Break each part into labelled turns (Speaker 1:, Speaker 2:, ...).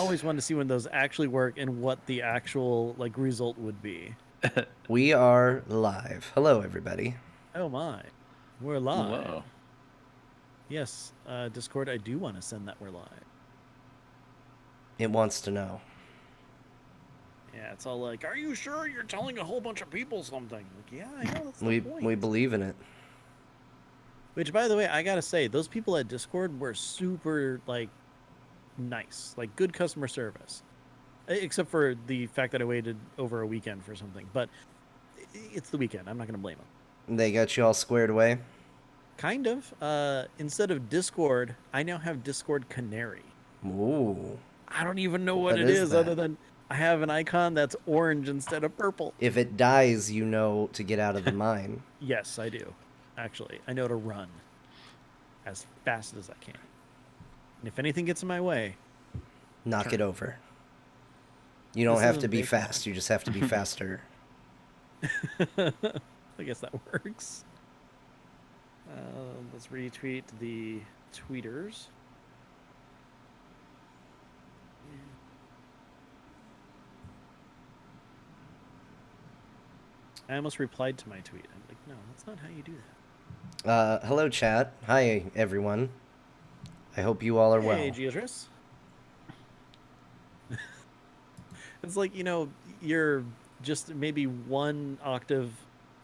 Speaker 1: always wanted to see when those actually work and what the actual like result would be.
Speaker 2: We are live. Hello, everybody.
Speaker 1: Oh my, we're live.
Speaker 3: Whoa.
Speaker 1: Yes, Discord. I do want to send that we're live.
Speaker 2: It wants to know.
Speaker 1: Yeah, it's all like, are you sure you're telling a whole bunch of people something? Like, yeah, I know that's the
Speaker 2: We
Speaker 1: point.
Speaker 2: we believe in it.
Speaker 1: Which, by the way, I gotta say, those people at Discord were super like nice, like good customer service. Except for the fact that I waited over a weekend for something, but it's the weekend. I'm not gonna blame them.
Speaker 2: They got you all squared away.
Speaker 1: Kind of. Instead of Discord, I now have Discord Canary.
Speaker 2: Ooh.
Speaker 1: I don't even know what
Speaker 2: What
Speaker 1: it
Speaker 2: is
Speaker 1: is
Speaker 2: that?
Speaker 1: other than I have an icon that's orange instead of purple.
Speaker 2: If it dies, you know to get out of the mine.
Speaker 1: Yes, I do. Actually, I know to run as fast as I can. And if anything gets in my way,
Speaker 2: Knock
Speaker 1: turn.
Speaker 2: it over. You don't
Speaker 1: This
Speaker 2: have
Speaker 1: isn't
Speaker 2: to be
Speaker 1: big
Speaker 2: fast. You just have to be faster.
Speaker 1: I guess that works. Let's retweet the tweeters. I almost replied to my tweet. I'm like, no, that's not how you do that.
Speaker 2: Hello, chat. Hi, everyone. I hope you all are well.
Speaker 1: Hey, Geodris. It's like, you're just maybe one octave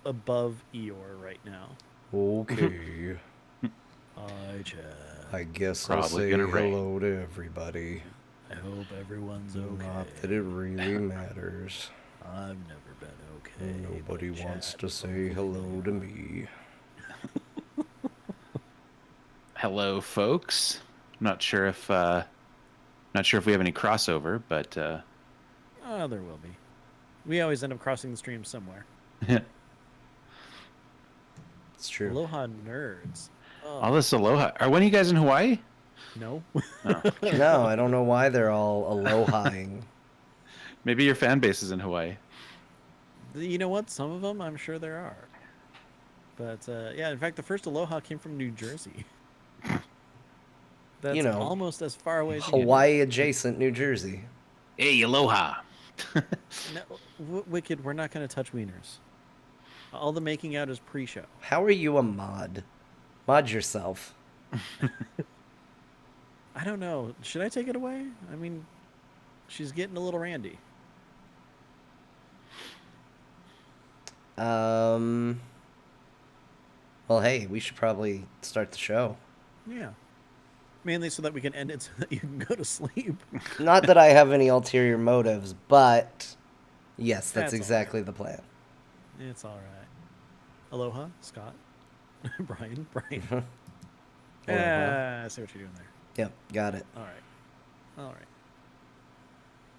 Speaker 1: above Eeyore right now.
Speaker 2: Okay.
Speaker 1: Hi, Chad.
Speaker 2: I guess I'll
Speaker 3: Probably
Speaker 2: say
Speaker 3: gonna rain.
Speaker 2: hello to everybody.
Speaker 1: I hope everyone's okay.
Speaker 2: Not that it really matters.
Speaker 1: I've never been okay.
Speaker 2: Nobody
Speaker 1: but
Speaker 2: wants
Speaker 1: Chad
Speaker 2: to
Speaker 1: is
Speaker 2: say
Speaker 1: okay.
Speaker 2: hello to me.
Speaker 3: Hello, folks. Not sure if we have any crossover, but
Speaker 1: Oh, there will be. We always end up crossing the stream somewhere.
Speaker 2: It's true.
Speaker 1: Aloha nerds. Oh,
Speaker 3: all this aloha. When are you guys in Hawaii?
Speaker 1: no.
Speaker 3: Oh.
Speaker 2: No, I don't know why they're all alohaing.
Speaker 3: Maybe your fan base is in Hawaii.
Speaker 1: You know what? Some of them, I'm sure there are. But yeah, in fact, the first Aloha came from New Jersey. That's almost as far away as you can
Speaker 2: Hawaii adjacent New Jersey.
Speaker 3: Hey, aloha.
Speaker 1: get. No, Wicked, we're not going to touch wieners. All the making out is pre-show.
Speaker 2: How are you a mod? Mod yourself.
Speaker 1: I don't know. Should I take it away? I mean, she's getting a little randy.
Speaker 2: Well, hey, we should probably start the show.
Speaker 1: Yeah. Mainly so that we can end it so that you can go to sleep.
Speaker 2: Not that I have any ulterior motives, but yes, that's
Speaker 1: That's all
Speaker 2: exactly the plan.
Speaker 1: It's all right. Aloha, Scott. Brian.
Speaker 2: Aloha.
Speaker 1: I see what you're doing there.
Speaker 2: Yep, got it.
Speaker 1: All right.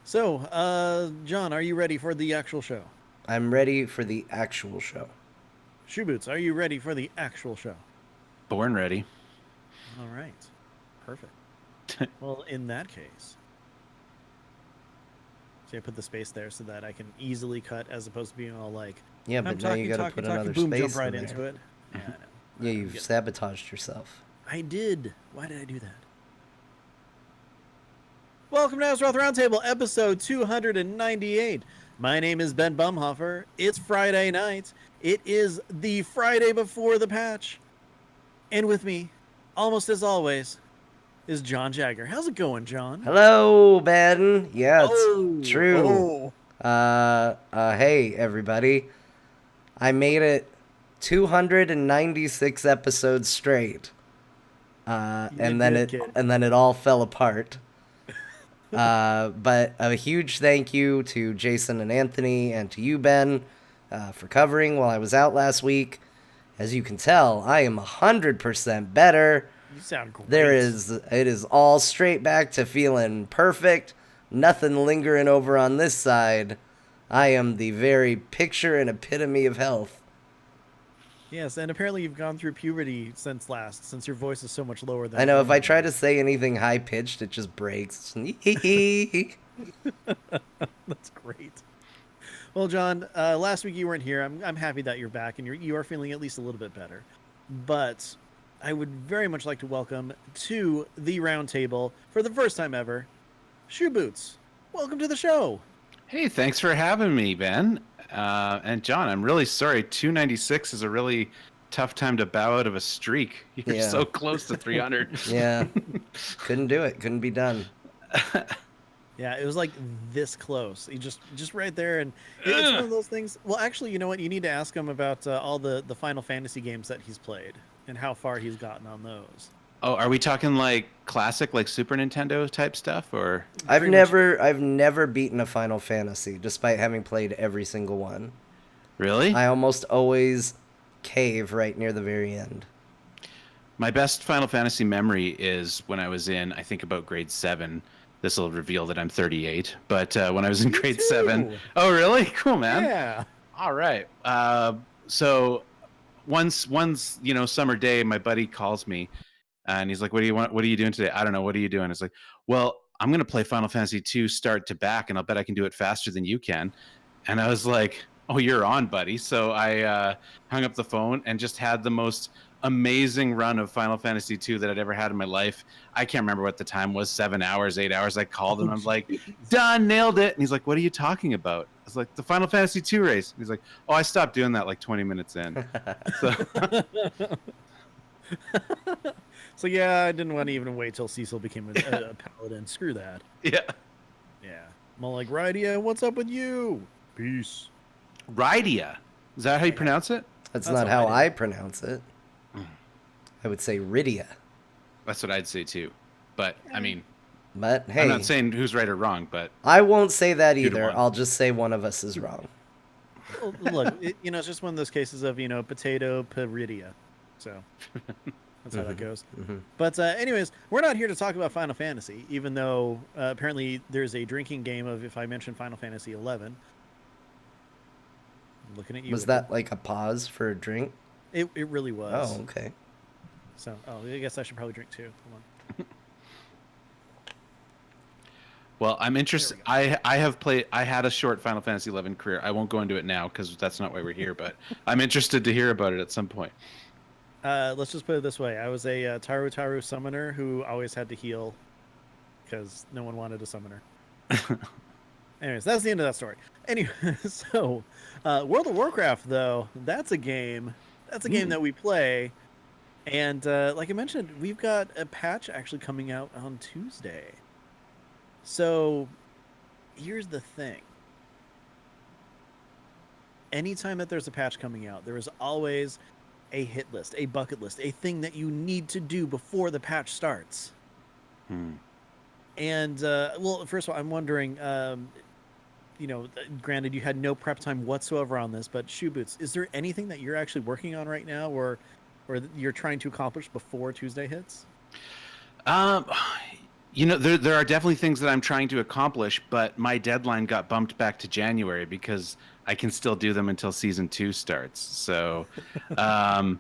Speaker 1: So, John, are you ready for the actual show?
Speaker 2: I'm ready for the actual show.
Speaker 1: Shoeboots, are you ready for the actual show?
Speaker 3: Born ready.
Speaker 1: All right. Perfect. Well, in that case, see, I put the space there so that I can easily cut, as opposed to being all like,
Speaker 2: Yeah,
Speaker 1: I'm
Speaker 2: but now you gotta put another
Speaker 1: boom,
Speaker 2: space
Speaker 1: jump right
Speaker 2: in
Speaker 1: into
Speaker 2: there.
Speaker 1: it. Yeah, I know.
Speaker 2: Yeah, you've sabotaged yourself.
Speaker 1: I did. Why did I do that? Welcome to Azeroth Roundtable, episode 298. My name is Ben Bumhofer. It's Friday night. It is the Friday before the patch. And with me, almost as always, is John Jagger. How's it going, John?
Speaker 2: Hello, Ben. Yeah, it's true.
Speaker 1: Oh.
Speaker 2: Hey, everybody. I made it 296 episodes straight. And then it all fell apart. But a huge thank you to Jason and Anthony and to you, Ben, for covering while I was out last week. As you can tell, I am 100% better.
Speaker 1: You sound great.
Speaker 2: It is all straight back to feeling perfect. Nothing lingering over on this side. I am the very picture and epitome of health.
Speaker 1: Yes, and apparently you've gone through puberty since your voice is so much lower than...
Speaker 2: I know, if I try to say anything high-pitched, it just breaks.
Speaker 1: That's great. Well, John, last week you weren't here. I'm happy that you're back, and you are feeling at least a little bit better. But I would very much like to welcome to the round table, for the first time ever, Shoeboots, welcome to the show.
Speaker 3: Hey, thanks for having me, Ben. And John, I'm really sorry. 296 is a really tough time to bow out of a streak. You're
Speaker 2: Yeah.
Speaker 3: so close to 300.
Speaker 2: Yeah. Couldn't do it. Couldn't be done.
Speaker 1: Yeah, it was like this close. He just right there, and it's one of those things. Well, actually, you know what? You need to ask him about all the Final Fantasy games that he's played and how far he's gotten on those.
Speaker 3: Oh, are we talking like classic, like Super Nintendo type stuff, or?
Speaker 2: I've never beaten a Final Fantasy, despite having played every single one.
Speaker 3: Really?
Speaker 2: I almost always cave right near the very end.
Speaker 3: My best Final Fantasy memory is when I was in, I think, about grade 7. This will reveal that I'm 38. But when I was in grade 7. Oh, really? Cool, man.
Speaker 1: Yeah.
Speaker 3: All right. So once summer day, my buddy calls me and he's like, "What do you want? What are you doing today?" I don't know. What are you doing? It's like, "Well, I'm going to play Final Fantasy 2 start to back, and I'll bet I can do it faster than you can." And I was like, "Oh, you're on, buddy." So I hung up the phone and just had the most amazing run of Final Fantasy 2 that I'd ever had in my life. I can't remember what the time was, 7 hours, 8 hours. I called him. I'm like, "Done, nailed it." And he's like, "What are you talking about?" I was like, "The Final Fantasy 2 race." And he's like, "Oh, I stopped doing that like 20 minutes in." So
Speaker 1: So yeah, I didn't want to even wait till Cecil became a paladin. Screw that.
Speaker 3: yeah.
Speaker 1: Yeah. I'm all like, Rydia, what's up with you? Peace.
Speaker 3: Rydia. Is that how you pronounce it?
Speaker 2: That's
Speaker 1: That's
Speaker 2: not
Speaker 1: how
Speaker 2: how
Speaker 1: I
Speaker 2: I pronounce it. I would say Rydia.
Speaker 3: That's what I'd say too. But I mean,
Speaker 2: But hey,
Speaker 3: I'm not saying who's right or wrong, but
Speaker 2: I won't say that
Speaker 3: Two to
Speaker 2: either.
Speaker 3: one.
Speaker 2: I'll just say one of us is wrong.
Speaker 1: Well, look, it's just one of those cases of, potato peridia. So that's how that goes. But anyways, we're not here to talk about Final Fantasy, even though apparently there's a drinking game of if I mention Final Fantasy 11. I'm looking at you.
Speaker 2: Was that like a pause for a drink?
Speaker 1: It really was.
Speaker 2: Oh, okay.
Speaker 1: So, I guess I should probably drink too. Hold on.
Speaker 3: well, I'm interested. I had a short Final Fantasy 11 career. I won't go into it now because that's not why we're here. But I'm interested to hear about it at some point.
Speaker 1: Let's just put it this way: I was a Taru summoner who always had to heal because no one wanted a summoner. Anyways, that's the end of that story. Anyway, so World of Warcraft, though, that's a game. That's a game that we play, and like I mentioned, we've got a patch actually coming out on Tuesday. So here's the thing: anytime that there's a patch coming out, there is always a hit list, a bucket list, a thing that you need to do before the patch starts. And well, first of all, I'm wondering, granted you had no prep time whatsoever on this, but Shoeboots, is there anything that you're actually working on right now, or you're trying to accomplish before Tuesday hits?
Speaker 3: There are definitely things that I'm trying to accomplish, but my deadline got bumped back to January because I can still do them until season 2 starts. So, I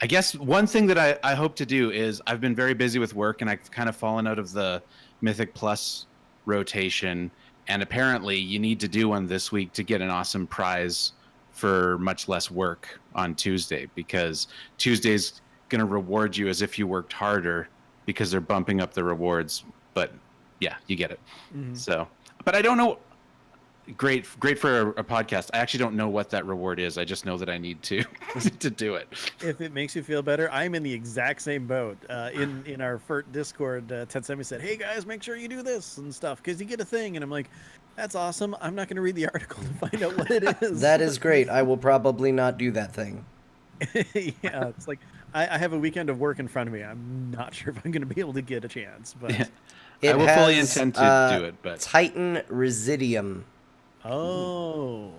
Speaker 3: guess one thing that I hope to do is I've been very busy with work and I've kind of fallen out of the Mythic Plus rotation. And apparently you need to do one this week to get an awesome prize for much less work on Tuesday, because Tuesday's going to reward you as if you worked harder because they're bumping up the rewards. But yeah, you get it. So, but I don't know. Great for a podcast. I actually don't know what that reward is. I just know that I need to to do it.
Speaker 1: If it makes you feel better, I'm in the exact same boat. In our FERT Discord, Ted Semi said, "Hey guys, make sure you do this and stuff because you get a thing." And I'm like, "That's awesome. I'm not going to read the article to find out what it is."
Speaker 2: That is great. I will probably not do that thing.
Speaker 1: Yeah, it's like I have a weekend of work in front of me. I'm not sure if I'm going to be able to get a chance, but
Speaker 3: I will fully intend to do it. But
Speaker 2: Titan Residium.
Speaker 1: Oh.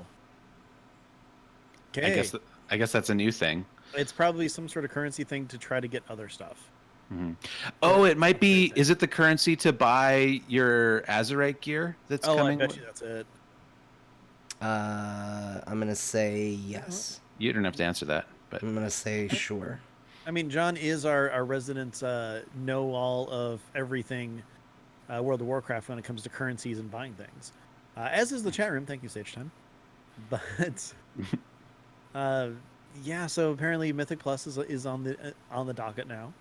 Speaker 1: Okay.
Speaker 3: I guess that's a new thing.
Speaker 1: It's probably some sort of currency thing to try to get other stuff.
Speaker 3: Oh, it might be. Is it the currency to buy your Azerite gear that's coming?
Speaker 1: I bet you that's it.
Speaker 2: I'm gonna say yes.
Speaker 3: You don't have to answer that, but
Speaker 2: I'm gonna say sure.
Speaker 1: I mean, John is our resident know-all of everything World of Warcraft when it comes to currencies and buying things. As is the chat room. Thank you, Sage Time. But yeah, so apparently Mythic Plus is on the docket now.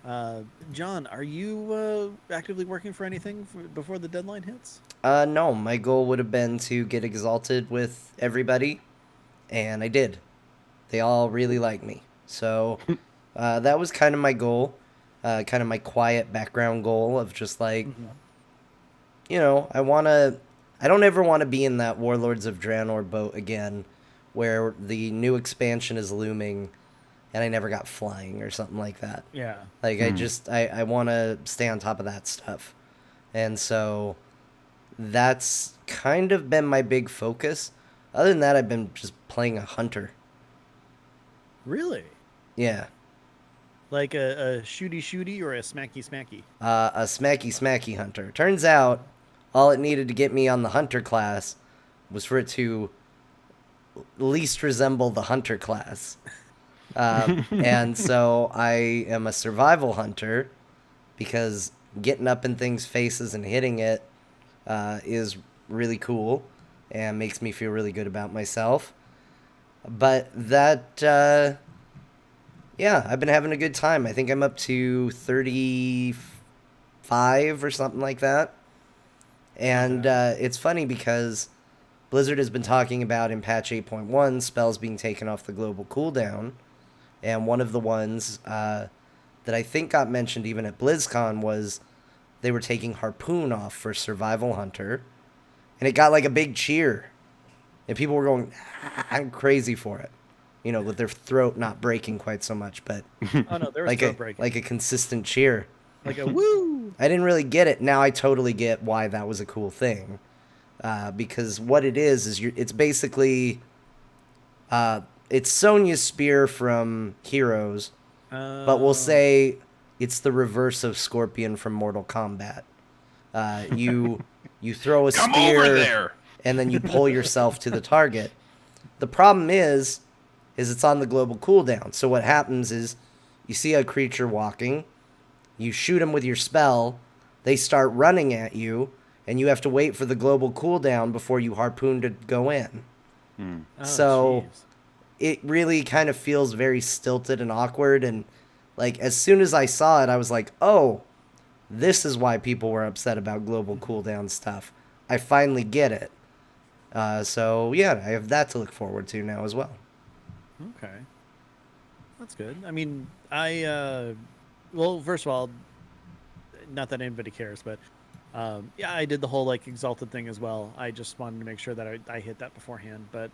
Speaker 1: John, are you actively working for anything before the deadline hits?
Speaker 2: No, my goal would have been to get exalted with everybody, and I did. They all really like me. So that was kind of my goal, kind of my quiet background goal of just like,
Speaker 1: Mhm.
Speaker 2: I don't ever want to be in that Warlords of Draenor boat again where the new expansion is looming and I never got flying or something like that.
Speaker 1: Yeah.
Speaker 2: Like,
Speaker 3: Hmm.
Speaker 2: I want to stay on top of that stuff. And so that's kind of been my big focus. Other than that, I've been just playing a hunter.
Speaker 1: Really?
Speaker 2: Yeah.
Speaker 1: Like a shooty shooty or a smacky smacky?
Speaker 2: A smacky smacky hunter. Turns out all it needed to get me on the hunter class was for it to least resemble the hunter class. And so I am a survival hunter because getting up in things' faces and hitting it is really cool and makes me feel really good about myself. But yeah, I've been having a good time. I think I'm up to 35 or something like that. And
Speaker 1: Okay.
Speaker 2: it's funny because Blizzard has been talking about in patch 8.1 spells being taken off the global cooldown. And one of the ones that I think got mentioned even at BlizzCon was they were taking Harpoon off for Survival Hunter. And it got like a big cheer. And people were going crazy for it. With their throat not breaking quite so much, but
Speaker 1: Oh no, there was
Speaker 2: like
Speaker 1: throat breaking.
Speaker 2: a consistent cheer.
Speaker 1: Like a woo.
Speaker 2: I didn't really get it. Now I totally get why that was a cool thing. Because what it is it's basically it's Sonya's spear from Heroes, but we'll
Speaker 1: Oh.
Speaker 2: say it's the reverse of Scorpion from Mortal Kombat. You throw a
Speaker 3: Come over
Speaker 2: spear
Speaker 3: there.
Speaker 2: and then you pull yourself to the target. The problem is it's on the global cooldown. So what happens is you see a creature walking, you shoot them with your spell, they start running at you, and you have to wait for the global cooldown before you harpoon to go in.
Speaker 3: Hmm.
Speaker 1: Oh
Speaker 2: So
Speaker 1: jeez.
Speaker 2: it really kind of feels very stilted and awkward. And like as soon as I saw it, I was like, oh, this is why people were upset about global cooldown stuff. I finally get it. So yeah, I have that to look forward to now as well.
Speaker 1: Okay. That's good. I mean, well, first of all, not that anybody cares, but yeah, I did the whole like exalted thing as well. I just wanted to make sure that I hit that beforehand. But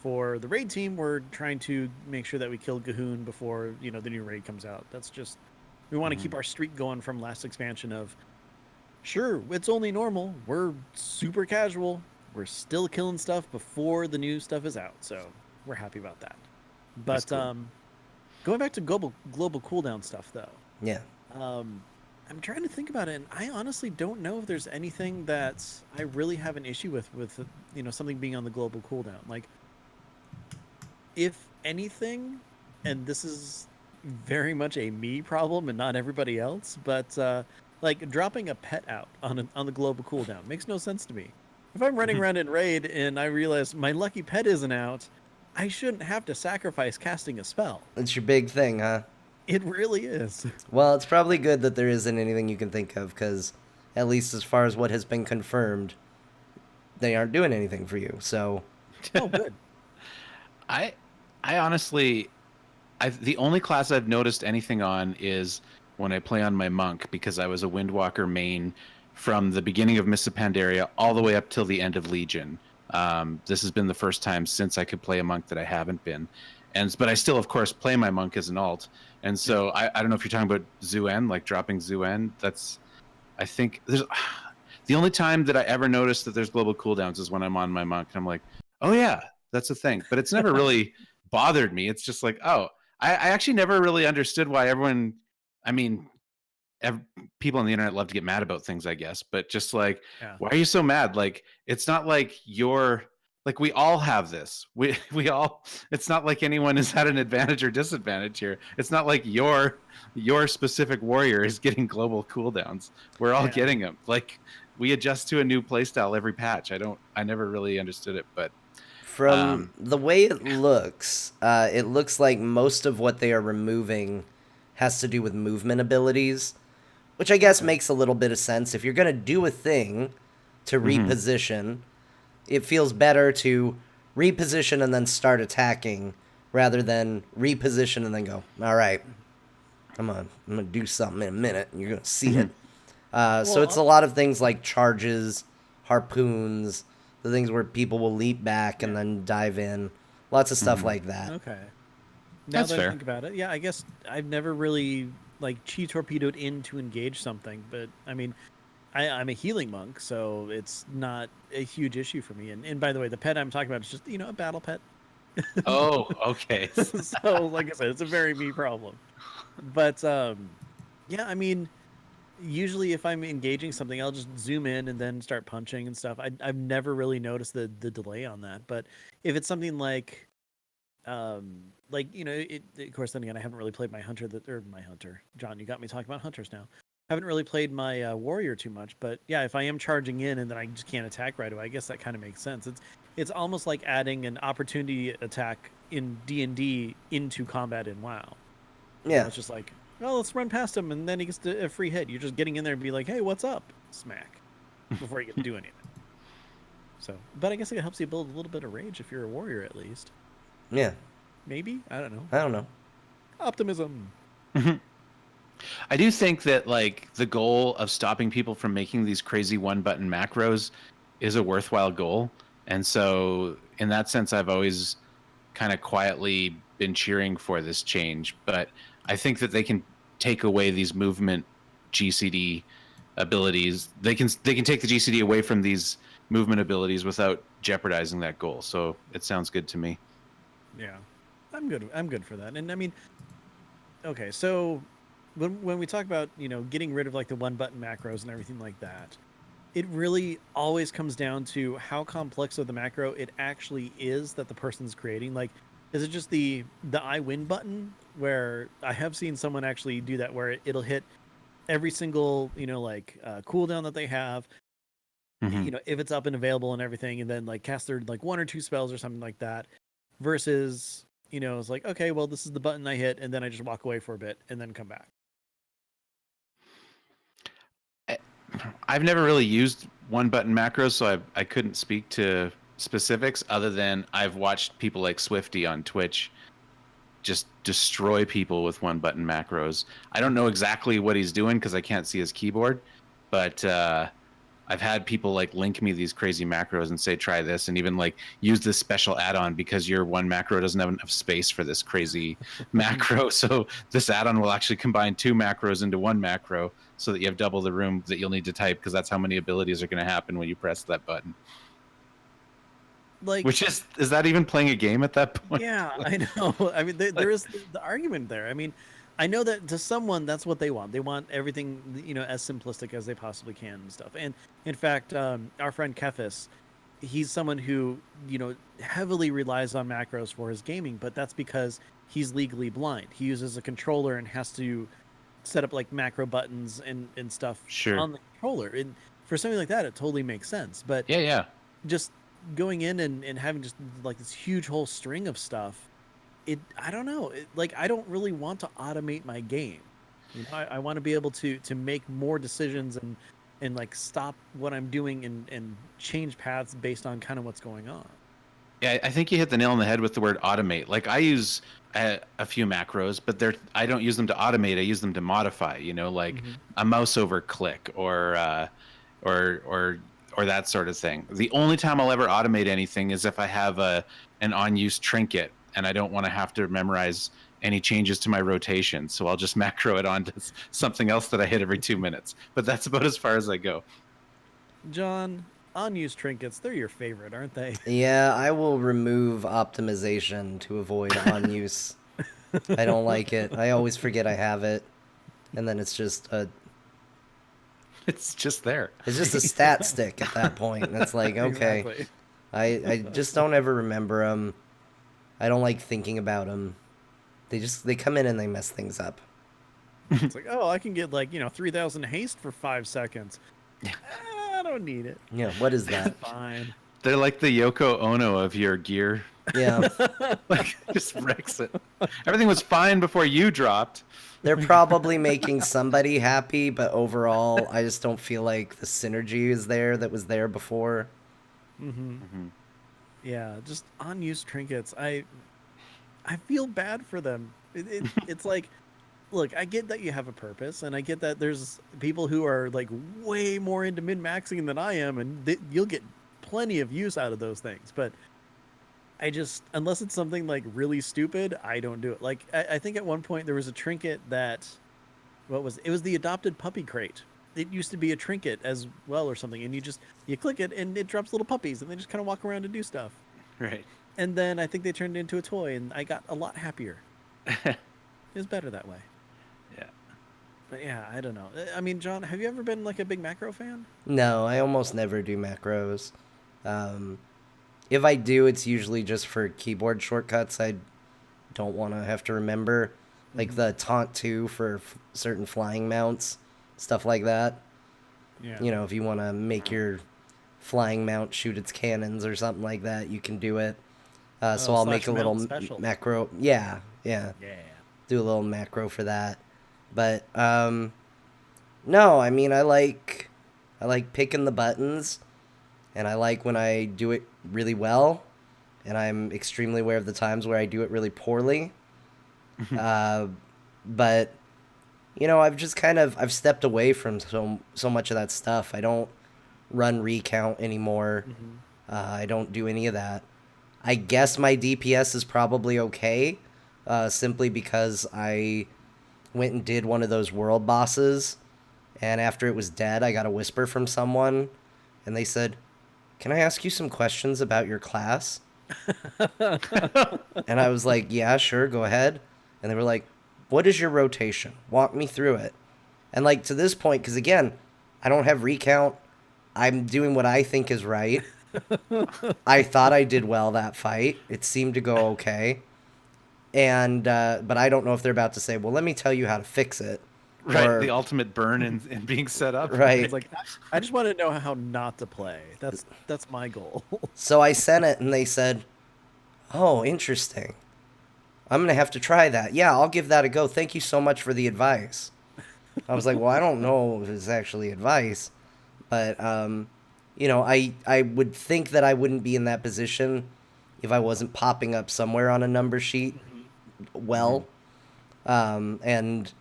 Speaker 1: for the raid team, we're trying to make sure that we kill Gahoon before the new raid comes out. That's just we want to keep our streak going from last expansion of sure it's only normal. We're super casual. We're still killing stuff before the new stuff is out, so we're happy about that.
Speaker 3: That's
Speaker 1: But
Speaker 3: cool.
Speaker 1: going back to global cooldown stuff though,
Speaker 2: Yeah.
Speaker 1: um, I'm trying to think about it, and I honestly don't know if there's anything that I really have an issue with something being on the global cooldown. Like, if anything, and this is very much a me problem and not everybody else, but like dropping a pet out on the global cooldown makes no sense to me. If I'm running around in raid and I realize my lucky pet isn't out, I shouldn't have to sacrifice casting a spell.
Speaker 2: It's your big thing, huh?
Speaker 1: It really is.
Speaker 2: Well, it's probably good that there isn't anything you can think of, because at least as far as what has been confirmed, they aren't doing anything for you. So,
Speaker 1: Oh, good.
Speaker 3: I I honestly the only class I've noticed anything on is when I play on my monk, because I was a Windwalker main from the beginning of Mists of Pandaria all the way up till the end of Legion. This has been the first time since I could play a monk that I haven't been, but I still, of course, play my monk as an alt. And so I don't know if you're talking about Zuen, like dropping Zuen. I think there's the only time that I ever noticed that there's global cooldowns is when I'm on my monk, and I'm like, oh yeah, that's a thing. But it's never really bothered me. It's just like, oh, I actually never really understood why everyone. I mean, ev- people on the internet love to get mad about things, I guess. But just like,
Speaker 1: Yeah.
Speaker 3: why are you so mad? Like, it's not like you're like we all have this. We all. It's not like anyone is at an advantage or disadvantage here. It's not like your specific warrior is getting global cooldowns. We're all
Speaker 1: Yeah.
Speaker 3: getting them. Like we adjust to a new playstyle every patch. I never really understood it, but
Speaker 2: from the way it looks like most of what they are removing has to do with movement abilities, which I guess makes a little bit of sense. If you're going to do a thing to reposition, it feels better to reposition and then start attacking rather than reposition and then go, all right, I'm gonna do something in a minute, and you're gonna see it. So it's a lot of things like charges, harpoons, the things where people will leap back and then dive in, lots of stuff like that.
Speaker 1: Okay. Now
Speaker 3: That's
Speaker 1: that
Speaker 3: fair.
Speaker 1: I think about it, yeah, I guess I've never really like chi torpedoed in to engage something, but I mean, I'm a healing monk, so it's not a huge issue for me. And by the way, the pet I'm talking about is just a battle pet.
Speaker 3: Oh, okay.
Speaker 1: So like I said, it's a very me problem. But yeah, I mean, usually if I'm engaging something, I'll just zoom in and then start punching and stuff. I've never really noticed the delay on that. But if it's something like of course, then again, I haven't really played my hunter John, you got me talking about hunters now. Haven't really played my warrior too much, but yeah, if I am charging in and then I just can't attack right away, I guess that kind of makes sense. It's almost like adding an opportunity attack in D&D into combat in WoW.
Speaker 2: Yeah.
Speaker 1: It's just like, oh, let's run past him, and then he gets a free hit. You're just getting in there and be like, hey, what's up? Smack. Before you get to do anything. So, but I guess it helps you build a little bit of rage if you're a warrior, at least.
Speaker 2: Yeah.
Speaker 1: Maybe? I don't know.
Speaker 2: I don't know.
Speaker 1: Optimism.
Speaker 3: I do think that like the goal of stopping people from making these crazy one-button macros is a worthwhile goal. And so in that sense, I've always kind of quietly been cheering for this change. But I think that they can take away these movement GCD abilities. They can take the GCD away from these movement abilities without jeopardizing that goal. So it sounds good to me.
Speaker 1: Yeah. I'm good for that. And I mean, okay, so when we talk about, getting rid of like the one button macros and everything like that, it really always comes down to how complex of the macro it actually is that the person's creating. Like, is it just the I win button, where I have seen someone actually do that, where it'll hit every single, cooldown that they have, if it's up and available and everything, and then like cast their like one or two spells or something like that, versus, it's like, okay, well, this is the button I hit, and then I just walk away for a bit and then come back.
Speaker 3: I've never really used one button macros, so I couldn't speak to specifics other than I've watched people like Swifty on Twitch just destroy people with one button macros. I don't know exactly what he's doing because I can't see his keyboard, but I've had people like link me these crazy macros and say, try this, and even like use this special add-on because your one macro doesn't have enough space for this crazy macro. So this add-on will actually combine two macros into one macro so that you have double the room that you'll need to type, because that's how many abilities are going to happen when you press that button.
Speaker 1: Like,
Speaker 3: which is that even playing a game at that point?
Speaker 1: Yeah, I know. I mean, there is the argument there. I mean, I know that to someone, that's what they want. They want everything, as simplistic as they possibly can and stuff. And in fact, our friend Kefis, he's someone who, heavily relies on macros for his gaming, but that's because he's legally blind. He uses a controller and has to set up like macro buttons and stuff on the controller. And for something like that, it totally makes sense. But
Speaker 3: yeah,
Speaker 1: just going in and having just like this huge whole string of stuff, I don't know. I don't really want to automate my game. I want to be able to make more decisions and like stop what I'm doing and change paths based on kind of what's going on.
Speaker 3: Yeah, I think you hit the nail on the head with the word automate. Like, I use a few macros, but I don't use them to automate. I use them to modify. Like a mouse over click or that sort of thing. The only time I'll ever automate anything is if I have an on-use trinket and I don't want to have to memorize any changes to my rotation. So I'll just macro it onto something else that I hit every 2 minutes. But that's about as far as I go.
Speaker 1: John, on-use trinkets, they're your favorite, aren't they?
Speaker 2: Yeah, I will remove optimization to avoid on-use. I don't like it. I always forget I have it. And then it's just
Speaker 3: It's just there.
Speaker 2: It's just a stat stick at that point. And it's like, okay.
Speaker 1: Exactly.
Speaker 2: I just don't ever remember them. I don't like thinking about them. They come in and they mess things up.
Speaker 1: It's like, oh, I can get 3,000 haste for 5 seconds. I don't need it.
Speaker 2: Yeah, what is that?
Speaker 1: Fine.
Speaker 3: They're like the Yoko Ono of your gear
Speaker 2: Yeah.
Speaker 3: Like, just wrecks it. Everything was fine before you dropped.
Speaker 2: They're probably making somebody happy, but overall, I just don't feel like the synergy is there that was there before.
Speaker 1: Yeah, just unused trinkets. I feel bad for them. It's like, look, I get that you have a purpose, and I get that there's people who are like way more into min maxing than I am, and you'll get plenty of use out of those things. But I just, unless it's something like really stupid, I don't do it. Like I think at one point there was a trinket that, it was the adopted puppy crate. It used to be a trinket as well or something, and you click it and it drops little puppies, and they just kind of walk around and do stuff.
Speaker 3: Right.
Speaker 1: And then I think they turned it into a toy, and I got a lot happier. It was better that way.
Speaker 3: Yeah.
Speaker 1: But yeah, I don't know. I mean, John, have you ever been like a big macro fan?
Speaker 2: No, I almost never do macros. If I do, it's usually just for keyboard shortcuts. I don't want to have to remember, like the taunt 2 for certain flying mounts, stuff like that.
Speaker 1: Yeah.
Speaker 2: You know, if you want to make your flying mount shoot its cannons or something like that, you can do it. So I'll make a little macro. Yeah.
Speaker 1: Yeah.
Speaker 2: Do a little macro for that. But no, I mean I like picking the buttons, and I like when I do it really well, and I'm extremely aware of the times where I do it really poorly. But you know, I've stepped away from so much of that stuff. I don't run recount anymore. I don't do any of that. I guess my DPS is probably okay, simply because I went and did one of those world bosses, and after it was dead, I got a whisper from someone, and they said, "Can I ask you some questions about your class?" And I was like, "Yeah, sure, go ahead." And they were like, "What is your rotation? Walk me through it." And like to this point, because again, I don't have recount, I'm doing what I think is right. I thought I did well that fight. It seemed to go okay. And but I don't know if they're about to say, "Well, let me tell you how to fix it."
Speaker 3: Right.
Speaker 2: Or,
Speaker 3: The ultimate burn and being set up.
Speaker 2: right.
Speaker 1: It's like I just want to know how not to play. That's my goal.
Speaker 2: So I sent it, and they said, "Oh, interesting. I'm gonna have to try that. Yeah, I'll give that a go. Thank you so much for the advice." I was like, "Well, I don't know if it's actually advice, but you know, I would think that I wouldn't be in that position if I wasn't popping up somewhere on a number sheet well." And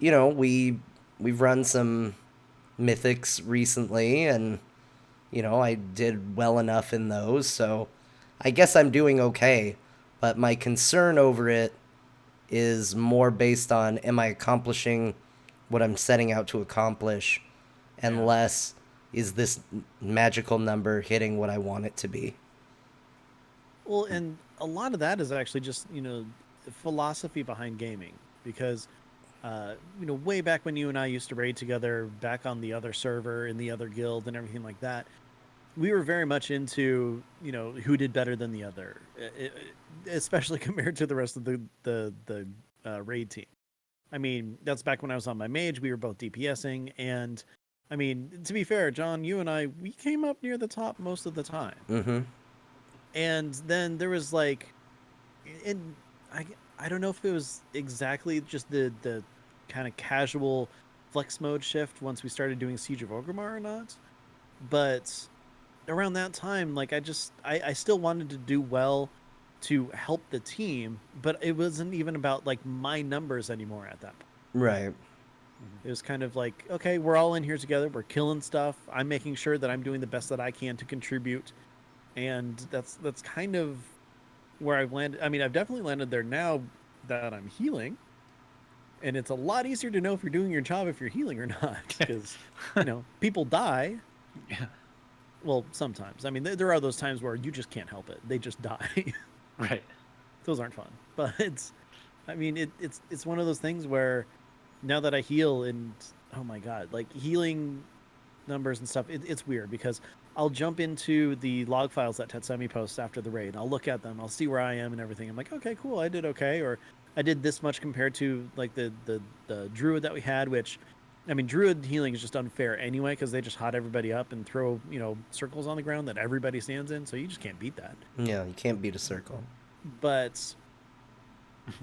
Speaker 2: you know, we've run some mythics recently, and you know, I did well enough in those, so I guess I'm doing okay. But my concern over it is more based on, am I accomplishing what I'm setting out to accomplish, and less, is this magical number hitting what I want it to be?
Speaker 1: Well, and a lot of that is actually just, philosophy behind gaming. Because, way back when you and I used to raid together, back on the other server, in the other guild and everything like that, we were very much into, who did better than the other, especially compared to the rest of the raid team. I mean, that's back when I was on my mage. We were both DPSing, and I mean, to be fair, John, you and I, we came up near the top most of the time.
Speaker 2: Mm-hmm.
Speaker 1: And then there was like, and I don't know if it was exactly just the kind of casual flex mode shift once we started doing Siege of Orgrimmar or not, but around that time, like I still wanted to do well to help the team, but it wasn't even about like my numbers anymore at that point.
Speaker 2: Right.
Speaker 1: It was kind of like, okay, we're all in here together, we're killing stuff, I'm making sure that I'm doing the best that I can to contribute, and that's kind of where I've landed. I mean, I've definitely landed there now that I'm healing, and it's a lot easier to know if you're doing your job if you're healing or not, because people die.
Speaker 3: Yeah.
Speaker 1: Well, sometimes. I mean, there are those times where you just can't help it. They just die.
Speaker 3: Right.
Speaker 1: Those aren't fun. But it's one of those things where now that I heal, and oh my god, like healing numbers and stuff, it's weird because I'll jump into the log files that Tetsemi posts after the raid. I'll look at them. I'll see where I am and everything. I'm like, okay, cool. I did okay. Or I did this much compared to like the druid that we had, which I mean, druid healing is just unfair anyway because they just hot everybody up and throw circles on the ground that everybody stands in, so you just can't beat that.
Speaker 2: Yeah, you can't beat a circle.
Speaker 1: But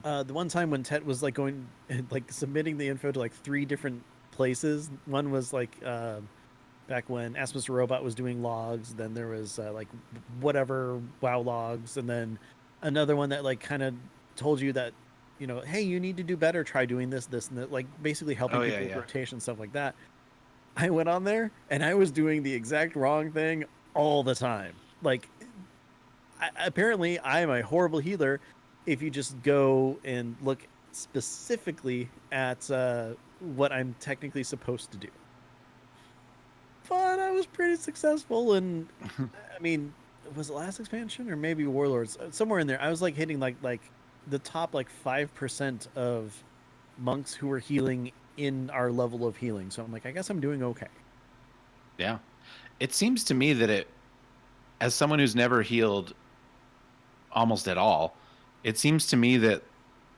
Speaker 1: the one time when Tet was like going like submitting the info to like 3 different places, one was like back when Ask Mr. Robot was doing logs. Then there was like whatever WoW logs, and then another one that like kind of told you that hey, you need to do better. Try doing this, and that, like basically helping
Speaker 3: Oh, yeah,
Speaker 1: people with
Speaker 3: yeah.
Speaker 1: rotation stuff like that. I went on there and I was doing the exact wrong thing all the time. Like, apparently, I am a horrible healer. If you just go and look specifically at what I'm technically supposed to do, but I was pretty successful. And I mean, was it last expansion or maybe Warlords? Somewhere in there, I was like hitting like the top like 5% of monks who were healing in our level of healing. So I'm like, I guess I'm doing okay.
Speaker 3: Yeah. It seems to me that as someone who's never healed almost at all, it seems to me that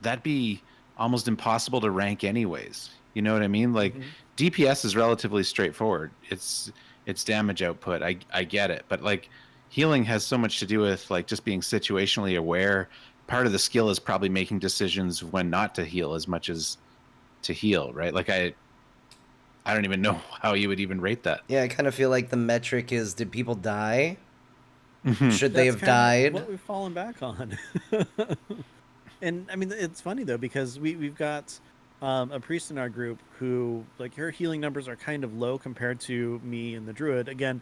Speaker 3: that'd be almost impossible to rank anyways. You know what I mean? Like DPS is relatively straightforward. It's damage output. I get it. But like healing has so much to do with like just being situationally aware. Part of the skill is probably making decisions when not to heal as much as to heal, right? Like I don't even know how you would even rate that.
Speaker 2: Yeah, I kind of feel like the metric is, did people die?
Speaker 3: Mhm.
Speaker 2: Should they
Speaker 1: That's
Speaker 2: have
Speaker 1: kind of
Speaker 2: died?
Speaker 1: what we've fallen back on. And I mean, it's funny though because we've got a priest in our group who like her healing numbers are kind of low compared to me and the druid. Again,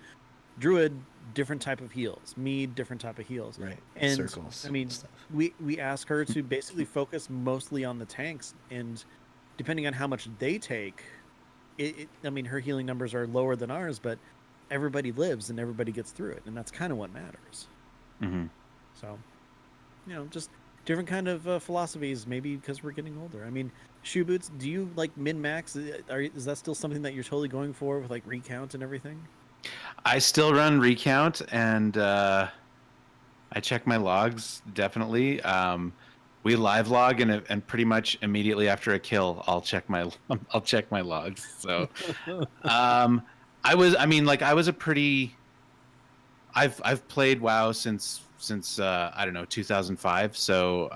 Speaker 1: druid different type of heals, me different type of heals,
Speaker 2: Right,
Speaker 1: and
Speaker 2: circles
Speaker 1: I mean
Speaker 2: stuff.
Speaker 1: we ask her to basically focus mostly on the tanks, and depending on how much they take, I mean her healing numbers are lower than ours, but everybody lives and everybody gets through it, and that's kind of what matters.
Speaker 3: Mhm.
Speaker 1: So, just different kind of philosophies. Maybe because we're getting older. I mean, Shoeboots, do you like min max? Is that still something that you're totally going for with like recount and everything?
Speaker 3: I still run recount and I check my logs definitely. We live log and pretty much immediately after a kill, I'll check my I'll check my logs. So um, I was a pretty. I've played WoW since I don't know 2005. So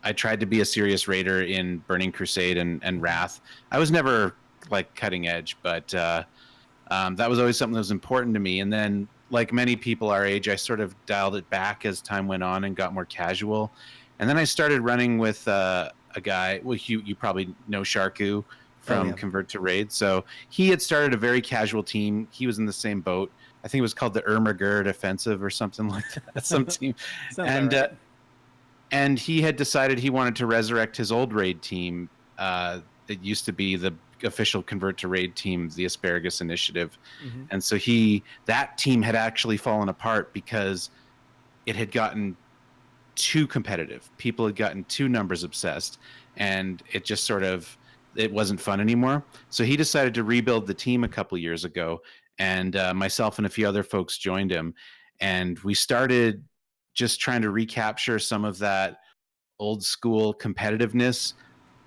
Speaker 3: I tried to be a serious raider in Burning Crusade and Wrath. I was never like cutting edge, but that was always something that was important to me. And then, like many people our age, I sort of dialed it back as time went on and got more casual. And then I started running with a guy. Well, you probably know Sharku
Speaker 2: Oh
Speaker 3: from
Speaker 2: yeah.
Speaker 3: Convert to Raid. So he had started a very casual team. He was in the same boat. I think it was called the Ermagerd Offensive or something like that. Some team,
Speaker 1: Sounds about
Speaker 3: and
Speaker 1: right.
Speaker 3: and he had decided he wanted to resurrect his old raid team. It used to be the official Convert to Raid team, the Asparagus Initiative,
Speaker 1: Hmm.
Speaker 3: and so that team had actually fallen apart because it had gotten too competitive. People had gotten too numbers obsessed, and it just sort of it wasn't fun anymore. So he decided to rebuild the team a couple years ago, and myself and a few other folks joined him, and we started just trying to recapture some of that old school competitiveness,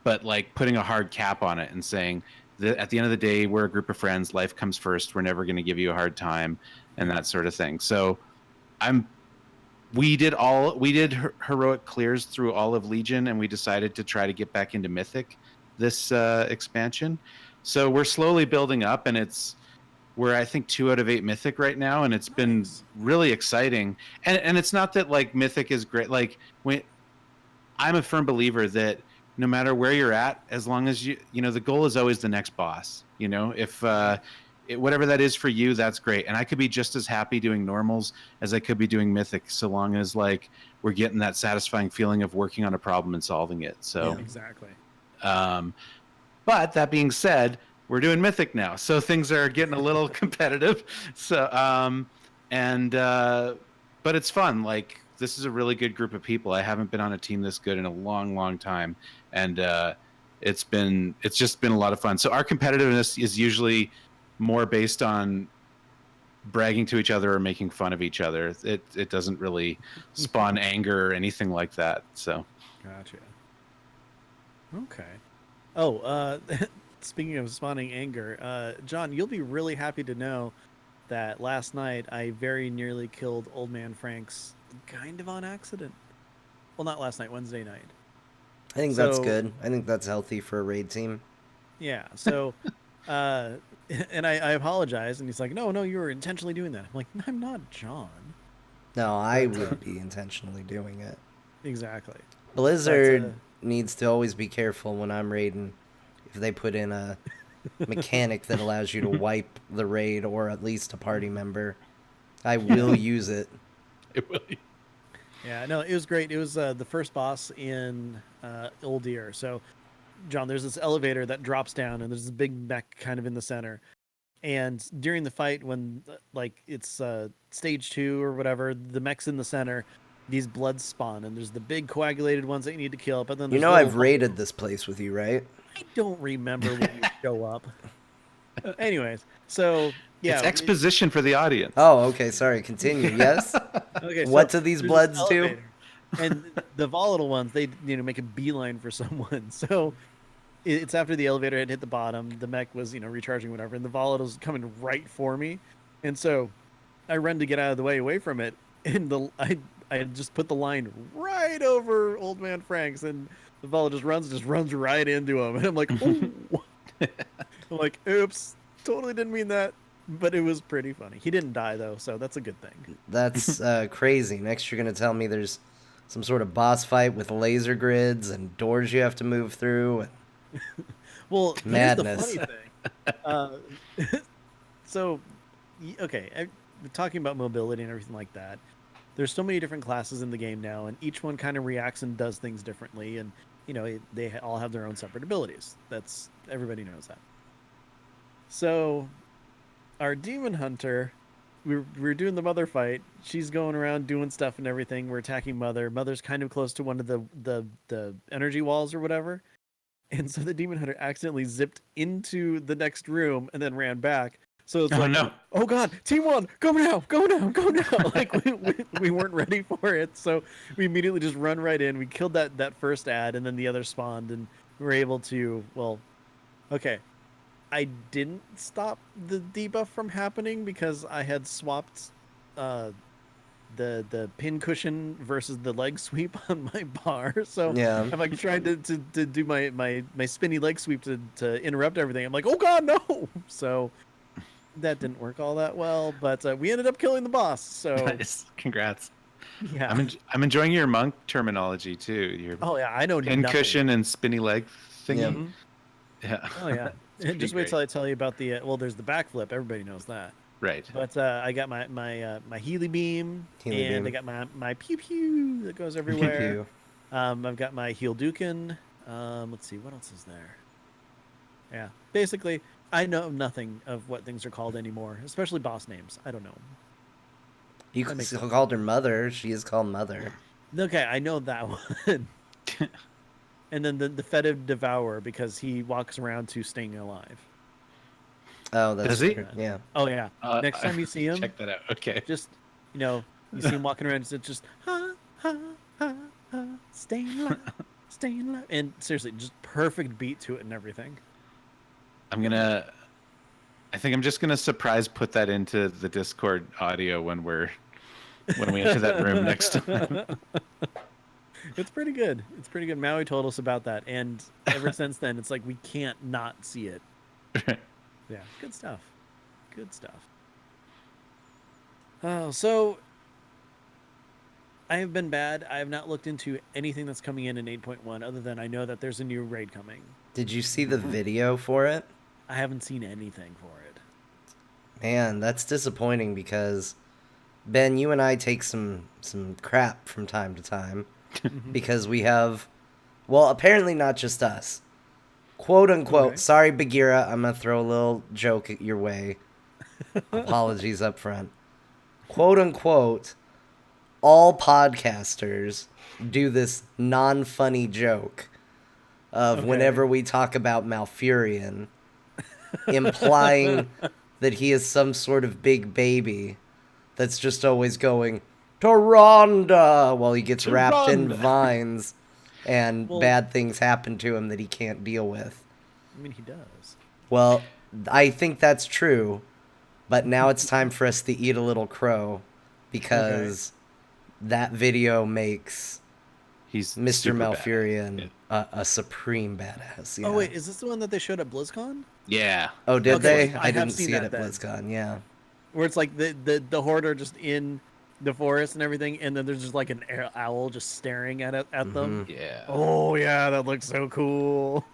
Speaker 3: but like putting a hard cap on it and saying that at the end of the day, we're a group of friends. Life comes first. We're never going to give you a hard time, and that sort of thing. So I'm we did heroic clears through all of Legion, and we decided to try to get back into Mythic this expansion. So we're slowly building up, and we're I think 2 out of 8 Mythic right now, and it's been
Speaker 1: Nice.
Speaker 3: really exciting. And it's not that like Mythic is great. Like when I'm a firm believer that no matter where you're at, as long as the goal is always the next boss. If whatever that is for you, that's great. And I could be just as happy doing normals as I could be doing mythic, so long as like we're getting that satisfying feeling of working on a problem and solving it. So,
Speaker 2: Yeah.
Speaker 1: Exactly.
Speaker 3: um, but that being said, we're doing mythic now, so things are getting a little competitive. So, and but it's fun. Like this is a really good group of people. I haven't been on a team this good in a long, long time, and it's just been a lot of fun. So our competitiveness is usually more based on bragging to each other or making fun of each other. It doesn't really spawn anger or anything like that. So
Speaker 1: Gotcha. Okay. Oh, speaking of spawning anger, John, you'll be really happy to know that last night I very nearly killed Old Man Frank's kind of on accident. Well, not last night, Wednesday night.
Speaker 2: I think that's good. I think that's healthy for a raid team.
Speaker 1: Yeah. So, and I apologize, and he's like, "No, you were intentionally doing that." I'm like, "I'm not, John."
Speaker 2: No, I would be intentionally doing it.
Speaker 1: Exactly.
Speaker 2: Blizzard needs to always be careful when I'm raiding. If they put in a mechanic that allows you to wipe the raid or at least a party member, I will use it.
Speaker 3: It will.
Speaker 1: Yeah, no, it was great. It was the first boss in Old Deer. So, John, there's this elevator that drops down, and there's this big mech kind of in the center. And during the fight, when like it's stage 2 or whatever, the mech's in the center. These bloods spawn, and there's the big coagulated ones that you need to kill. But then
Speaker 2: You
Speaker 1: there's
Speaker 2: know
Speaker 1: little
Speaker 2: I've raided this place with you, right?
Speaker 1: I don't remember when you show up. Anyways, so yeah,
Speaker 3: It's exposition for the audience.
Speaker 2: Oh, okay. Sorry. Continue. Yes.
Speaker 1: Okay,
Speaker 2: What
Speaker 1: so
Speaker 2: do these
Speaker 1: there's
Speaker 2: bloods
Speaker 1: this
Speaker 2: do?
Speaker 1: elevator, and the volatile ones, they make a beeline for someone. So it's after the elevator had hit the bottom, the mech was recharging whatever, and the volatile's coming right for me, and so I run to get out of the way away from it, and I just put the line right over Old Man Frank's, and the volatile just runs right into him, and I'm like, ooh. I'm like, oops, totally didn't mean that. But it was pretty funny. He didn't die, though, so that's a good thing.
Speaker 2: That's crazy. Next, you're going to tell me there's some sort of boss fight with laser grids and doors you have to move through.
Speaker 1: Well,
Speaker 2: Madness.
Speaker 1: here's the funny thing. So, okay, we're talking about mobility and everything like that. There's so many different classes in the game now, and each one kind of reacts and does things differently, and they all have their own separate abilities. Everybody knows that. So, our demon hunter, we were doing the mother fight. She's going around doing stuff and everything. We're attacking mother. Mother's kind of close to one of the energy walls or whatever, and so the demon hunter accidentally zipped into the next room and then ran back. So it's
Speaker 3: no.
Speaker 1: Oh God, Team 1, go now. Like we weren't ready for it, so we immediately just run right in. We killed that first ad, and then the other spawned, and we were able to. Well, okay, I didn't stop the debuff from happening because I had swapped the pin cushion versus the leg sweep on my bar. So
Speaker 2: Yeah.
Speaker 1: I'm like trying to do my spinny leg sweep to interrupt everything. I'm like, oh God, no! So that didn't work all that well, but we ended up killing the boss. So
Speaker 3: Nice. Congrats.
Speaker 1: yeah,
Speaker 3: I'm enjoying your monk terminology too. Your
Speaker 1: oh yeah, I know
Speaker 3: pin
Speaker 1: nothing.
Speaker 3: cushion and spinny leg thingy.
Speaker 2: Yeah.
Speaker 1: Mhm.
Speaker 3: Yeah.
Speaker 1: Oh yeah.
Speaker 3: It's
Speaker 1: Just
Speaker 3: pretty
Speaker 1: wait till I tell you about the well. There's the backflip. Everybody knows that.
Speaker 3: Right.
Speaker 1: But I got my Healy beam, and I got my pew pew that goes everywhere.
Speaker 2: Pew.
Speaker 1: I've got my heel dukin. Let's see what else is there. Yeah, basically, I know nothing of what things are called anymore, especially boss names. I don't know.
Speaker 2: You
Speaker 1: That makes sense.
Speaker 2: called her Mother. She is called Mother.
Speaker 1: Okay, I know that one. And then the fetid devourer because he walks around to staying alive.
Speaker 2: Oh, that's
Speaker 3: Does he?
Speaker 2: true. Yeah.
Speaker 1: Oh yeah. Next time you see him,
Speaker 3: check that out. Okay.
Speaker 1: just you see him walking around, it's just ha ha ha ha, staying alive, staying alive, and seriously, just perfect beat to it and everything.
Speaker 3: I think I'm just gonna surprise put that into the Discord audio when we enter that room next time.
Speaker 1: It's pretty good. It's pretty good. Maui told us about that, and ever since then, it's like we can't not see it. Yeah, good stuff. Good stuff. Oh, so I have been bad. I have not looked into anything that's coming in 8.1, other than I know that there's a new raid coming.
Speaker 2: Did you see the video for it?
Speaker 1: I haven't seen anything for it.
Speaker 2: Man, that's disappointing because Ben, you and I take some crap from time to time because we have, well, apparently not just us. Quote unquote,
Speaker 1: Okay.
Speaker 2: Sorry, Bagheera, I'm going to throw a little joke at your way. Apologies up front. Quote unquote, all podcasters do this non-funny joke of
Speaker 1: Okay.
Speaker 2: whenever we talk about Malfurion, implying that he is some sort of big baby that's just always going, Taronda, while he gets wrapped in
Speaker 3: Taronda.
Speaker 2: vines and
Speaker 1: Well-
Speaker 2: bad things happen to him that he can't deal with.
Speaker 1: I mean, he does.
Speaker 2: Well, I think that's true, but now it's time for us to eat a little crow because that video makes
Speaker 3: He's
Speaker 2: Mr.
Speaker 3: super
Speaker 2: Malfurion
Speaker 3: badass.
Speaker 2: a supreme badass. Yeah.
Speaker 1: Oh wait, is this the one that they showed at BlizzCon?
Speaker 3: Yeah.
Speaker 2: Oh, did
Speaker 1: Okay,
Speaker 2: they?
Speaker 1: I
Speaker 2: I
Speaker 1: have
Speaker 2: didn't
Speaker 1: seen
Speaker 2: see it
Speaker 1: that
Speaker 2: at
Speaker 1: then.
Speaker 2: BlizzCon. Yeah.
Speaker 1: Where it's like the horde are just in the forest and everything, and then there's just like an owl just staring at them.
Speaker 3: Yeah.
Speaker 1: Oh yeah, that looks so cool.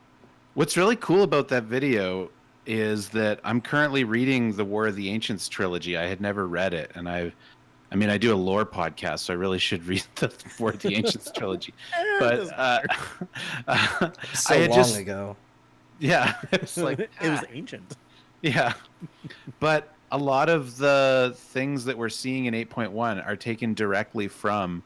Speaker 3: What's really cool about that video is that I'm currently reading the War of the Ancients trilogy. I had never read it, and I do a lore podcast, so I really should read the War of the Ancients trilogy. But
Speaker 2: So
Speaker 3: I had
Speaker 2: long ago.
Speaker 3: Yeah, it's like
Speaker 1: It was ancient.
Speaker 3: yeah, but a lot of the things that we're seeing in 8.1 are taken directly from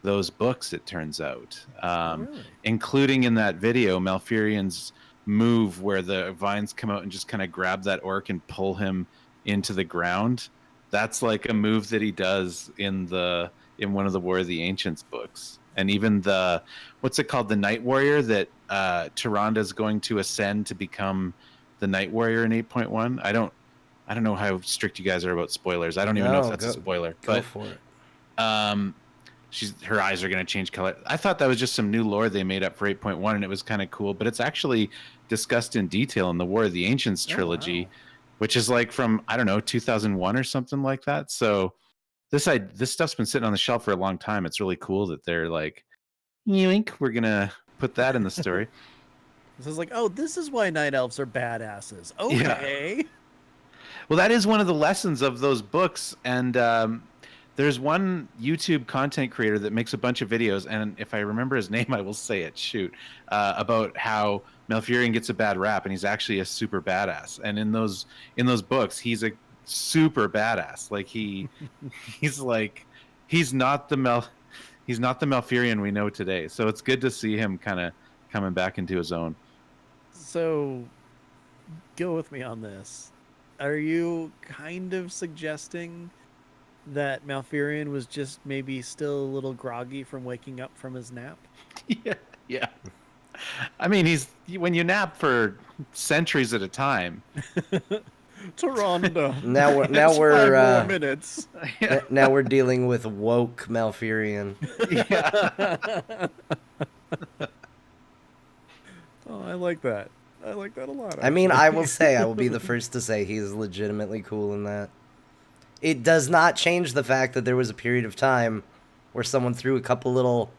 Speaker 3: those books. It turns out,
Speaker 1: Really?
Speaker 3: including in that video, Malfurion's move where the vines come out and just kind of grab that orc and pull him into the ground. That's like a move that he does in one of the War of the Ancients books. And even the what's it called, the Night Warrior that Tyranda's going to ascend to become the Night Warrior in 8.1. I don't know how strict you guys are about spoilers. I don't even know if that's a spoiler.
Speaker 2: Go for it.
Speaker 3: Her eyes are going to change color. I thought that was just some new lore they made up for 8.1, and it was kind of cool. But it's actually discussed in detail in the War of the Ancients trilogy, which is like from, I don't know, 2001 or something like that. So this stuff's been sitting on the shelf for a long time. It's really cool that they're like, yoink, we're going to put that in the story.
Speaker 1: So it's like, oh, this is why night elves are badasses. Okay.
Speaker 3: Yeah. Well, that is one of the lessons of those books. And there's one YouTube content creator that makes a bunch of videos. And if I remember his name, I will say it. Shoot. About how Malfurion gets a bad rap, and he's actually a super badass. And in those books, he's a super badass. Like he's not the Malfurion we know today. So it's good to see him kind of coming back into his own.
Speaker 1: So, go with me on this. Are you kind of suggesting that Malfurion was just maybe still a little groggy from waking up from his nap?
Speaker 3: Yeah. I mean, when you nap for centuries at a time.
Speaker 1: Tyrande.
Speaker 2: Now we're
Speaker 1: 5 more minutes.
Speaker 2: now we're dealing with woke Malfurion.
Speaker 3: Yeah.
Speaker 1: Oh, I like that. I like that a lot.
Speaker 2: I mean, I will be the first to say he's legitimately cool in that. It does not change the fact that there was a period of time where someone threw a couple little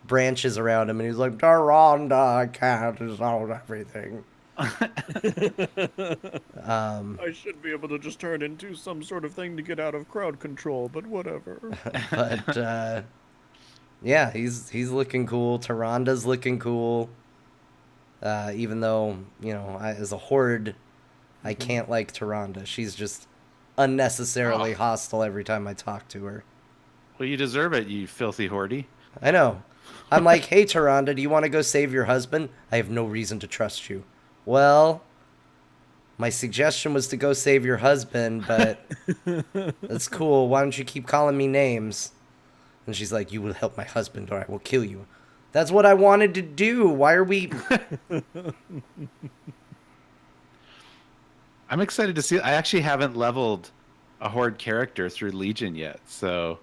Speaker 2: branches around him and he was like, Tyrande, I can't resolve everything.
Speaker 1: I should be able to just turn into some sort of thing to get out of crowd control, but whatever.
Speaker 2: But yeah, he's looking cool. Tyranda's looking cool. Even though, as a horde, I can't like Tyrande. She's just unnecessarily hostile every time I talk to her.
Speaker 3: Well, you deserve it, you filthy hoardy.
Speaker 2: I know. I'm like, hey, Tyrande, do you want to go save your husband? I have no reason to trust you. Well, my suggestion was to go save your husband, but that's cool. Why don't you keep calling me names? And she's like, you will help my husband or I will kill you. That's what I wanted to do. Why are we...
Speaker 3: I'm excited to see. I actually haven't leveled a horde character through Legion yet, so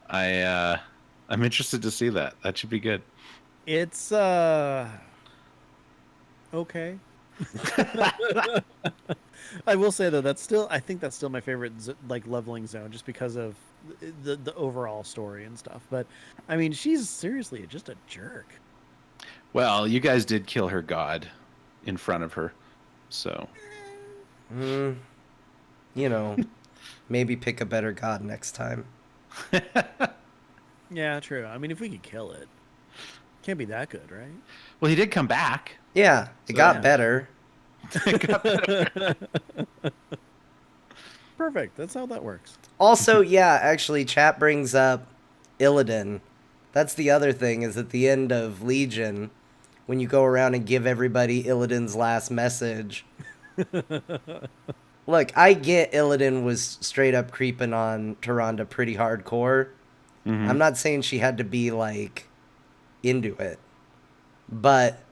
Speaker 3: I'm interested to see that. That should be good.
Speaker 1: It's okay. I will say though, I think that's still my favorite leveling zone, just because of the overall story and stuff. But I mean, she's seriously just a jerk.
Speaker 3: Well, you guys did kill her god in front of her, so
Speaker 2: maybe pick a better god next time.
Speaker 1: Yeah, true. I mean, if we could kill it, can't be that good, right?
Speaker 3: Well, he did come back.
Speaker 2: Yeah, it got better.
Speaker 1: Perfect. That's how that works.
Speaker 2: Also, yeah, actually, chat brings up Illidan. That's the other thing, is at the end of Legion, when you go around and give everybody Illidan's last message. Look, I get Illidan was straight up creeping on Tyrande pretty hardcore. Mm-hmm. I'm not saying she had to be, into it. But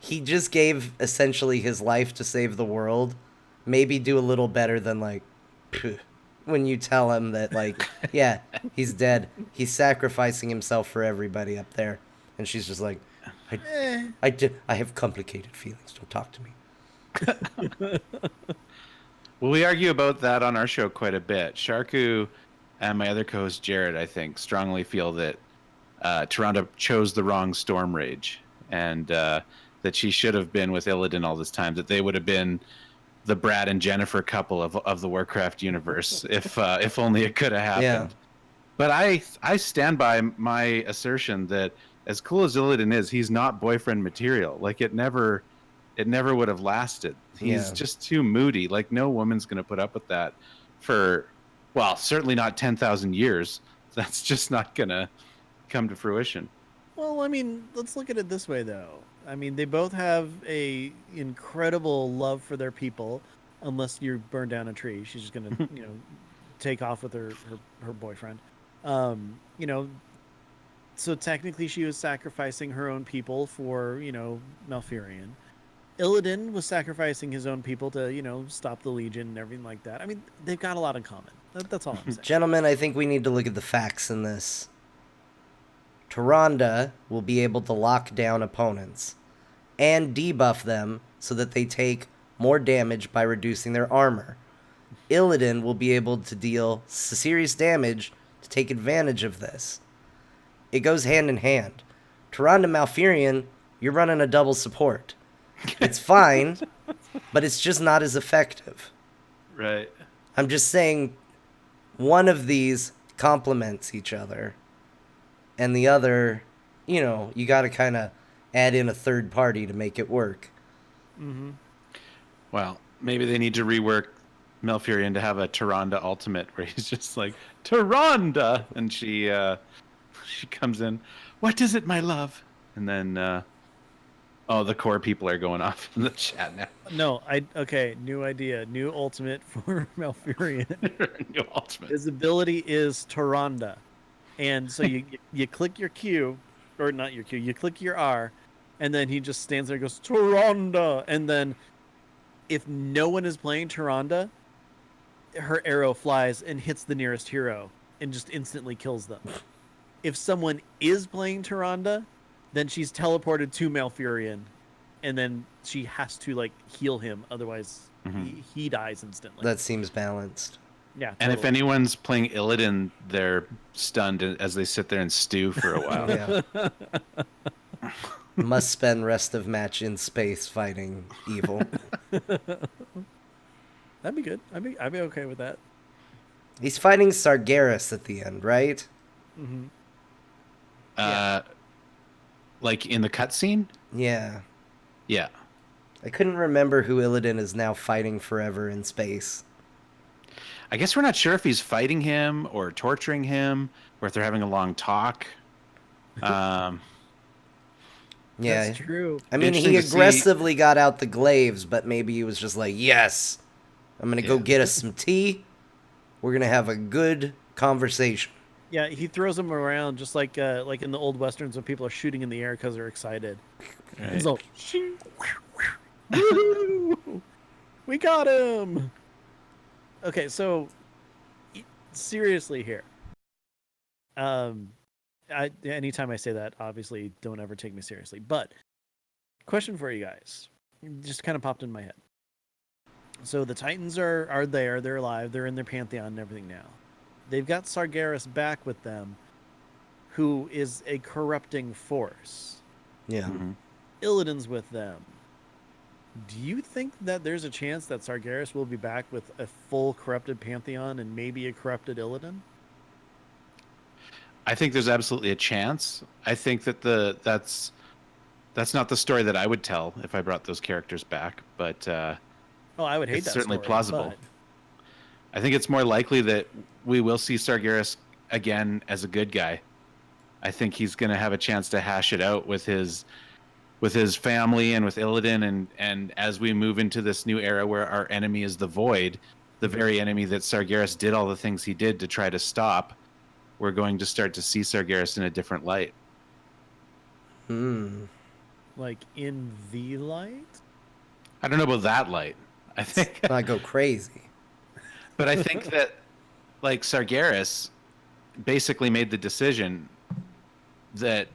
Speaker 2: he just gave essentially his life to save the world. Maybe do a little better than like when you tell him that like, yeah, he's dead. He's sacrificing himself for everybody up there. And she's just like, I have complicated feelings. Don't talk to me.
Speaker 3: Well, we argue about that on our show quite a bit. Sharku and my other co-host Jared, I think, strongly feel that Tyrande chose the wrong Storm Rage, and that she should have been with Illidan all this time. That they would have been the Brad and Jennifer couple of the Warcraft universe, if only it could have happened.
Speaker 2: Yeah.
Speaker 3: But I stand by my assertion that as cool as Illidan is, he's not boyfriend material. Like it never would have lasted. He's just too moody. Like no woman's going to put up with that for, well, certainly not 10,000 years. That's just not going to come to fruition.
Speaker 1: Well, I mean, let's look at it this way, though. I mean, they both have a incredible love for their people. Unless you burn down a tree, she's just gonna, take off with her boyfriend. So technically, she was sacrificing her own people for, Malfurion. Illidan was sacrificing his own people to, stop the Legion and everything like that. I mean, they've got a lot in common. That's all I'm saying.
Speaker 2: Gentlemen, I think we need to look at the facts in this. Tyrande will be able to lock down opponents and debuff them so that they take more damage by reducing their armor. Illidan will be able to deal serious damage to take advantage of this. It goes hand in hand. Tyrande Malfurion, you're running a double support. It's fine, but it's just not as effective.
Speaker 3: Right.
Speaker 2: I'm just saying one of these complements each other, and the other, you got to kind of add in a third party to make it work.
Speaker 1: Mm-hmm.
Speaker 3: Well, maybe they need to rework Malfurion to have a Tyrande ultimate where he's just like, Tyrande! And she comes in, what is it, my love? And then, the core people are going off in the chat now.
Speaker 1: No, new idea. New ultimate for Malfurion.
Speaker 3: New ultimate.
Speaker 1: His ability is Tyrande. And so you click your Q, or not your Q, you click your R, and then he just stands there and goes, Tyrande! And then if no one is playing Tyrande, her arrow flies and hits the nearest hero and just instantly kills them. If someone is playing Tyrande, then she's teleported to Malfurion, and then she has to heal him, otherwise he dies instantly.
Speaker 2: That seems balanced.
Speaker 1: Yeah.
Speaker 3: And
Speaker 1: totally.
Speaker 3: if anyone's playing Illidan, they're stunned as they sit there and stew for a while.
Speaker 2: Yeah. Must spend rest of match in space fighting evil.
Speaker 1: That'd be good. I'd be okay with that.
Speaker 2: He's fighting Sargeras at the end, right?
Speaker 1: Mm-hmm.
Speaker 3: Like in the cutscene?
Speaker 2: Yeah.
Speaker 3: Yeah.
Speaker 2: I couldn't remember who Illidan is now fighting forever in space.
Speaker 3: I guess we're not sure if he's fighting him or torturing him, or if they're having a long talk.
Speaker 2: Yeah.
Speaker 1: That's true.
Speaker 2: I mean, he aggressively got out the glaives, but maybe he was just like, yes, I'm going to go get us some tea. We're going to have a good conversation.
Speaker 1: Yeah, he throws them around just like in the old westerns when people are shooting in the air because they're excited.
Speaker 3: Right.
Speaker 1: He's all, woo-hoo! We got him. Okay, so seriously here. Anytime I say that, obviously don't ever take me seriously. But question for you guys, just kind of popped in my head. So the Titans are there, they're alive, they're in their Pantheon and everything now. They've got Sargeras back with them, who is a corrupting force.
Speaker 2: Yeah.
Speaker 3: Mm-hmm.
Speaker 1: Illidan's with them. Do you think that there's a chance that Sargeras will be back with a full corrupted Pantheon and maybe a corrupted Illidan?
Speaker 3: I think there's absolutely a chance. I think that that's not the story that I would tell if I brought those characters back, but
Speaker 1: I would hate
Speaker 3: it's
Speaker 1: that
Speaker 3: certainly
Speaker 1: story,
Speaker 3: plausible.
Speaker 1: but...
Speaker 3: I think it's more likely that we will see Sargeras again as a good guy. I think he's going to have a chance to hash it out with his family and with Illidan, and as we move into this new era where our enemy is the Void, the very enemy that Sargeras did all the things he did to try to stop, we're going to start to see Sargeras in a different light.
Speaker 1: Like in the light?
Speaker 3: I don't know about that light. I think,
Speaker 2: I go crazy.
Speaker 3: but I think that like Sargeras basically made the decision that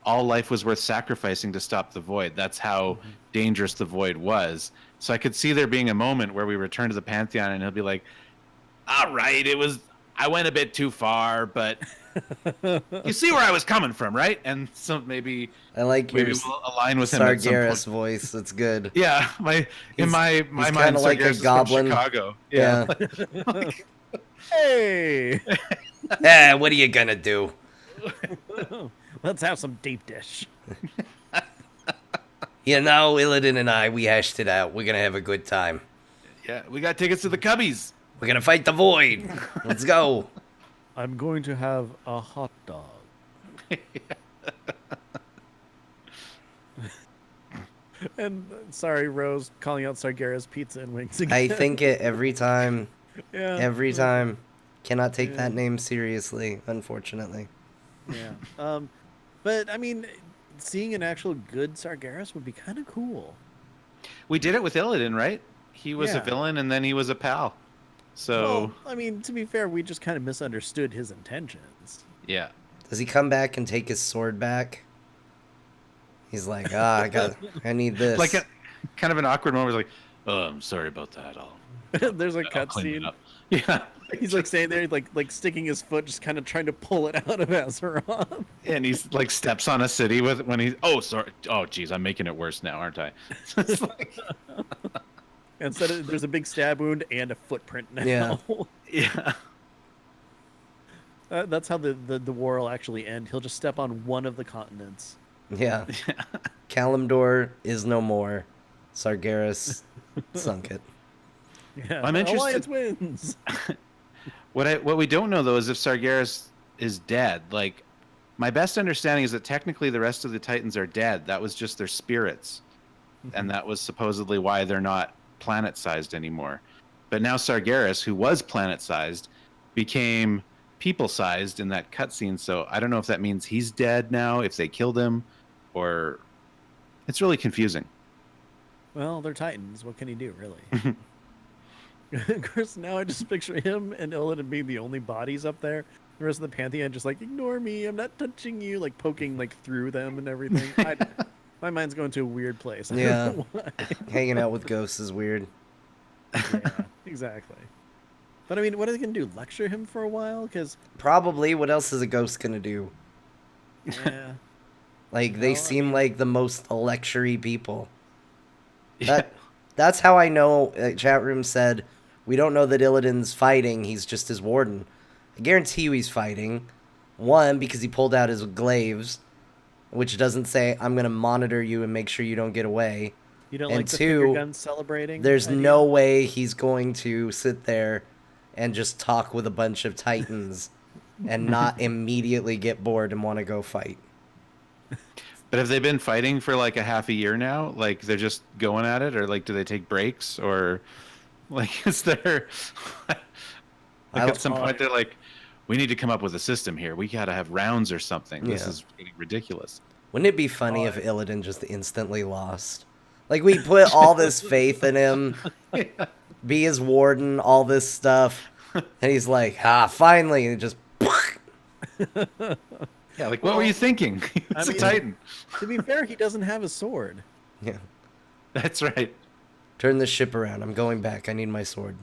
Speaker 3: all life was worth sacrificing to stop the void. That's how dangerous the void was. So I could see there being a moment where we return to the Pantheon and he'll be like, all right, I went a bit too far, but you see where I was coming from, right? And so maybe
Speaker 2: I like
Speaker 3: maybe
Speaker 2: your
Speaker 3: we'll align with him at some
Speaker 2: Sargeras
Speaker 3: point.
Speaker 2: voice. It's good.
Speaker 3: Yeah, in my
Speaker 2: he's
Speaker 3: mind,
Speaker 2: kinda like a
Speaker 3: Sargeras is
Speaker 2: goblin.
Speaker 3: from Chicago.
Speaker 2: Yeah.
Speaker 1: Hey!
Speaker 2: What are you gonna do?
Speaker 1: Let's have some deep dish.
Speaker 2: You know, Illidan and I, we hashed it out. We're gonna have a good time.
Speaker 3: Yeah, we got tickets to the Cubbies.
Speaker 2: We're gonna fight the void. Let's go.
Speaker 1: I'm going to have a hot dog. And sorry, Rose, calling out Sargeras Pizza and Wings again.
Speaker 2: I think it every time.
Speaker 1: Yeah.
Speaker 2: Every time. Cannot take that name seriously, unfortunately.
Speaker 1: Yeah. But I mean, seeing an actual good Sargeras would be kind of cool.
Speaker 3: We did it with Illidan, right? He was a
Speaker 1: Yeah.
Speaker 3: villain and then he was a pal. So
Speaker 1: Well, I mean, to be fair, we just kind of misunderstood his intentions.
Speaker 3: yeah.
Speaker 2: Does he come back and take his sword back? He's like, I need this.
Speaker 3: Like kind of an awkward moment. Like, oh, I'm sorry about that.
Speaker 1: There's a
Speaker 3: I'll clean it
Speaker 1: cutscene.
Speaker 3: up. Yeah.
Speaker 1: He's like staying there, like sticking his foot, just kind of trying to pull it out of Azeroth.
Speaker 3: And he's like steps on a city when he's sorry. Oh geez, I'm making it worse now, aren't I? It's like,
Speaker 1: Instead of there's a big stab wound and a footprint now.
Speaker 2: Yeah.
Speaker 3: yeah.
Speaker 1: That's how the war will actually end. He'll just step on one of the continents.
Speaker 2: Yeah. Kalimdor is no more. Sargeras sunk it.
Speaker 1: Yeah.
Speaker 3: I'm interested-
Speaker 1: Alliance wins.
Speaker 3: What we don't know though is if Sargeras is dead. Like, my best understanding is that technically the rest of the Titans are dead. That was just their spirits, and that was supposedly why they're not planet-sized anymore. But now Sargeras, who was planet-sized, became people-sized in that cutscene. So I don't know if that means he's dead now, if they killed him, or it's really confusing.
Speaker 1: Well, they're Titans. What can he do, really? Of course, now I just picture him and Illidan being the only bodies up there. The rest of the Pantheon just like, ignore me, I'm not touching you, like poking like through them and everything. My mind's going to a weird place. I
Speaker 2: Yeah.
Speaker 1: don't know why.
Speaker 2: Hanging out with ghosts is weird.
Speaker 1: Yeah, exactly. But I mean, what are they going to do? Lecture him for a while? Because,
Speaker 2: Probably. What else is a ghost gonna do?
Speaker 1: yeah.
Speaker 2: Like, they
Speaker 1: Well, I
Speaker 2: seem like the most lectury people.
Speaker 3: Yeah.
Speaker 2: That's how I know. Chat room said, we don't know that Illidan's fighting. He's just his warden. I guarantee you he's fighting. One, because he pulled out his glaives, which doesn't say, I'm going to monitor you and make sure you don't get away.
Speaker 1: You don't
Speaker 2: And
Speaker 1: like the
Speaker 2: two,
Speaker 1: finger gun celebrating?
Speaker 2: There's
Speaker 1: idea?
Speaker 2: no way he's going to sit there and just talk with a bunch of Titans and not immediately get bored and want to go fight.
Speaker 3: But have they been fighting for like a half a year now? Like they're just going at it, or like do they take breaks, or like is there like at some point they're like, we need to come up with a system here. We got to have rounds or something. This
Speaker 2: Yeah.
Speaker 3: is getting ridiculous.
Speaker 2: Wouldn't it be funny if Illidan just instantly lost? Like, we put all this faith in him, be his warden, all this stuff, and he's like, finally, and just...
Speaker 3: Yeah, like what were you thinking? It's
Speaker 1: I mean-
Speaker 3: a Titan.
Speaker 1: To be fair, he doesn't have a sword.
Speaker 2: Yeah.
Speaker 3: That's right.
Speaker 2: Turn the ship around. I'm going back. I need my sword.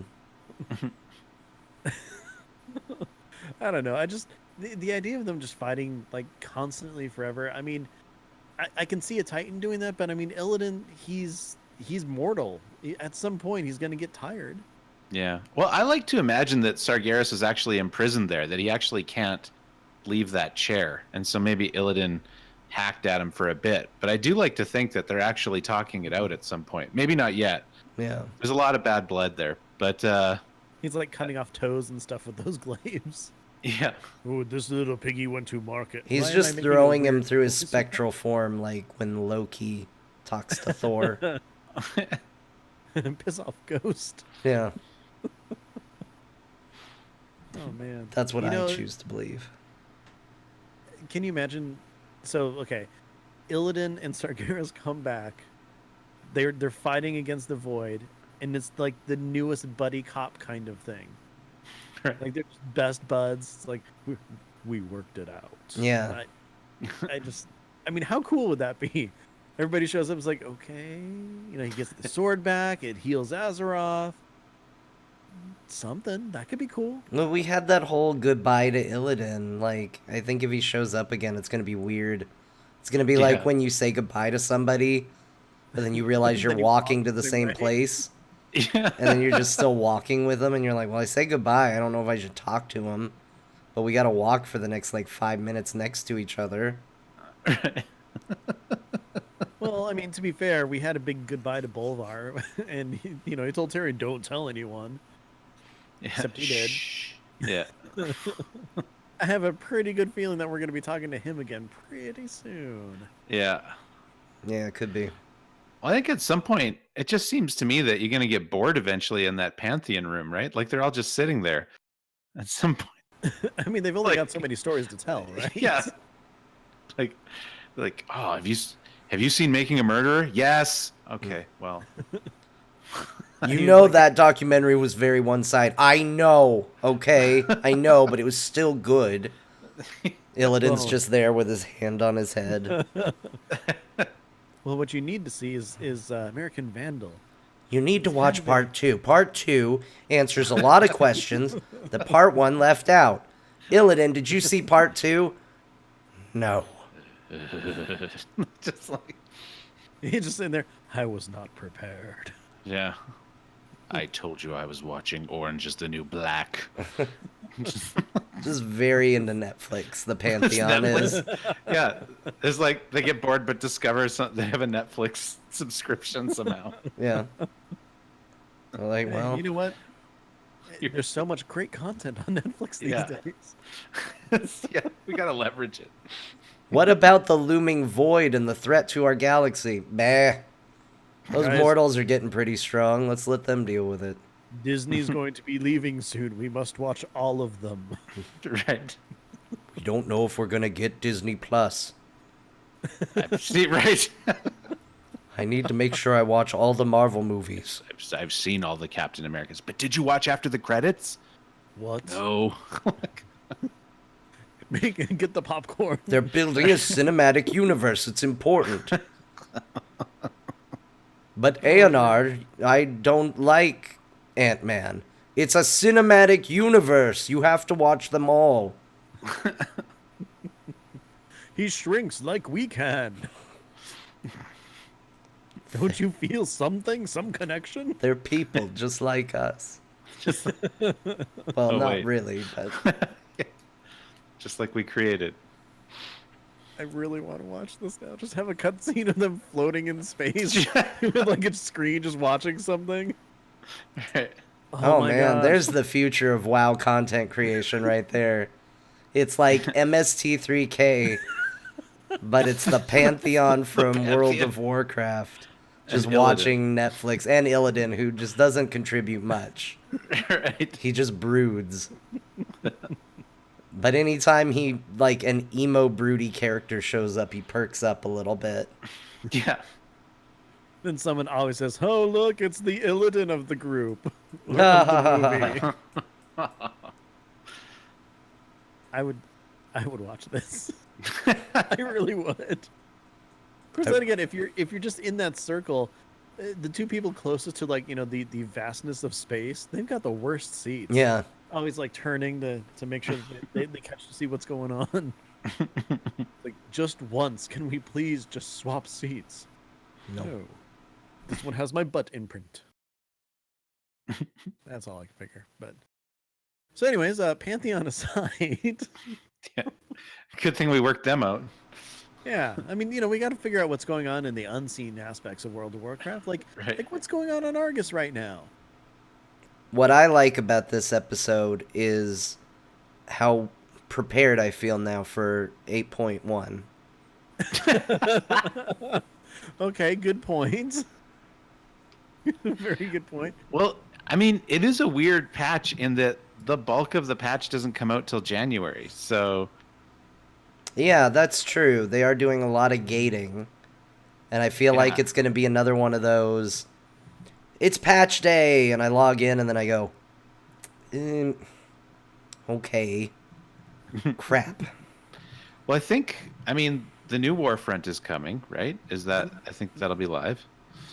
Speaker 1: I don't know. I just the idea of them just fighting like constantly forever. I mean, I can see a Titan doing that, but I mean, Illidan, he's mortal. At some point, he's gonna get tired.
Speaker 3: Yeah. Well, I like to imagine that Sargeras is actually imprisoned there, that he actually can't leave that chair, and so maybe Illidan hacked at him for a bit. But I do like to think that they're actually talking it out at some point. Maybe not yet.
Speaker 2: Yeah.
Speaker 3: There's a lot of bad blood there, but
Speaker 1: He's like cutting off toes and stuff with those glaives.
Speaker 3: yeah.
Speaker 1: Oh, this little piggy went to market.
Speaker 2: He's
Speaker 1: Why am I
Speaker 2: just
Speaker 1: making a
Speaker 2: throwing him
Speaker 1: weird
Speaker 2: through his
Speaker 1: focus?
Speaker 2: spectral form, like when Loki talks to Thor.
Speaker 1: Piss off, ghost.
Speaker 2: Yeah.
Speaker 1: Oh man,
Speaker 2: That's what
Speaker 1: You know,
Speaker 2: I choose to believe.
Speaker 1: Can you imagine? So okay, Illidan and Sargeras come back. They're fighting against the Void, and it's like the newest buddy cop kind of thing.
Speaker 3: Right.
Speaker 1: Like they're just best buds. It's like we worked it out.
Speaker 2: Yeah.
Speaker 1: I mean, how cool would that be? Everybody shows up. It's like, okay, he gets the sword back. It heals Azeroth. Something that could be cool.
Speaker 2: Well, we had that whole goodbye to Illidan. Like, I think if he shows up again, it's gonna be weird. It's gonna be like
Speaker 3: Yeah.
Speaker 2: when you say goodbye to somebody, but then you realize you're
Speaker 1: Then you
Speaker 2: walking
Speaker 1: walk
Speaker 2: to the
Speaker 1: the
Speaker 2: same
Speaker 1: way.
Speaker 2: place,
Speaker 3: Yeah.
Speaker 2: and then you're just still walking with them, and you're like, well, I say goodbye. I don't know if I should talk to him, but we gotta walk for the next, like, 5 minutes next to each other.
Speaker 1: Well, I mean, to be fair, we had a big goodbye to Bolvar, and he told Terry, "Don't tell anyone."
Speaker 3: Yeah.
Speaker 1: Except he did.
Speaker 3: Shh. Yeah.
Speaker 1: I have a pretty good feeling that we're going to be talking to him again pretty soon.
Speaker 3: Yeah.
Speaker 2: Yeah, it could be.
Speaker 3: Well, I think at some point, it just seems to me that you're going to get bored eventually in that Pantheon room, right? Like they're all just sitting there. At some point,
Speaker 1: I mean, they've only got
Speaker 3: Like-
Speaker 1: so many stories to tell, right?
Speaker 3: yeah. Like, oh, have you seen Making a Murderer? Yes. Okay. Well,
Speaker 2: You
Speaker 1: He's
Speaker 2: know
Speaker 1: like-
Speaker 2: that documentary was very one-sided. I know, okay? I know, but it was still good. Illidan's
Speaker 1: Well-
Speaker 2: just there with his hand on his head.
Speaker 1: Well, what you need to see is American Vandal.
Speaker 2: You need to watch part 2. Part 2 answers a lot of questions that part 1 left out. Illidan, did you see part 2? No.
Speaker 3: just like,
Speaker 1: He's just sitting there. I was not prepared.
Speaker 3: yeah. I told you I was watching Orange is the New Black.
Speaker 2: Just very into Netflix, the Pantheon is.
Speaker 3: Yeah, it's like they get bored but discover they have a Netflix subscription somehow.
Speaker 2: Yeah. They're like, well,
Speaker 1: You know what? There's so much great content on Netflix these
Speaker 3: Yeah.
Speaker 1: days.
Speaker 3: Yeah, we gotta leverage it.
Speaker 2: what about the looming void and the threat to our galaxy? Bah. Those
Speaker 1: Guys-
Speaker 2: mortals are getting pretty strong. Let's let them deal with it.
Speaker 1: Disney's going to be leaving soon. We must watch all of them.
Speaker 3: Right.
Speaker 2: We don't know if we're going to get Disney Plus.
Speaker 3: See, right.
Speaker 2: I need to make sure I watch all the Marvel movies.
Speaker 3: I've seen all the Captain Americas, but did you watch after the credits?
Speaker 1: What?
Speaker 3: No.
Speaker 1: Get the popcorn.
Speaker 2: They're building a cinematic universe. It's important. But Aonar, I don't like Ant-Man. It's a cinematic universe. You have to watch them all.
Speaker 1: He shrinks like we can. Don't you feel something? Some connection?
Speaker 2: They're people just like us.
Speaker 3: Just,
Speaker 2: Well,
Speaker 3: Oh,
Speaker 2: not
Speaker 3: wait.
Speaker 2: really, but
Speaker 3: just like we created.
Speaker 1: I really want to watch this now. Just have a cutscene of them floating in space with like a screen just watching something.
Speaker 3: Right.
Speaker 2: oh
Speaker 1: my
Speaker 2: man,
Speaker 1: gosh.
Speaker 2: there's the future of WoW content creation right there. It's like MST3K, but it's the Pantheon from World
Speaker 3: Pantheon.
Speaker 2: of Warcraft. Just
Speaker 3: And Illidan.
Speaker 2: watching Netflix, and Illidan, who just doesn't contribute much.
Speaker 3: Right.
Speaker 2: He just broods. But anytime he, like, an emo broody character shows up, he perks up a little bit.
Speaker 3: Yeah.
Speaker 1: Then someone always says, "Oh, look, it's the Illidan of the group." Or of the movie." I would watch this. I really would. Of course, then again, if you're just in that circle, the two people closest to the vastness of space, they've got the worst seats.
Speaker 2: Yeah.
Speaker 1: Always like turning to make sure that they catch to see what's going on. Like, just once, can we please just swap seats? No. This one has my butt imprint. That's all I can figure. But so, anyways, Pantheon aside,
Speaker 3: Yeah. Good thing we worked them out.
Speaker 1: yeah, I mean, we got to figure out what's going on in the unseen aspects of World of Warcraft. Like what's going on Argus right now?
Speaker 2: What I like about this episode is how prepared I feel now for 8.1.
Speaker 1: Okay, good point. Very good point.
Speaker 3: Well, I mean, it is a weird patch in that the bulk of the patch doesn't come out till January. So
Speaker 2: Yeah, that's true. They are doing a lot of gating. And I feel like
Speaker 3: Yeah.
Speaker 2: it's going to be another one of those. It's patch day, and I log in, and then I go, okay, crap.
Speaker 3: Well, I mean, the new Warfront is coming, right? I think that'll be live.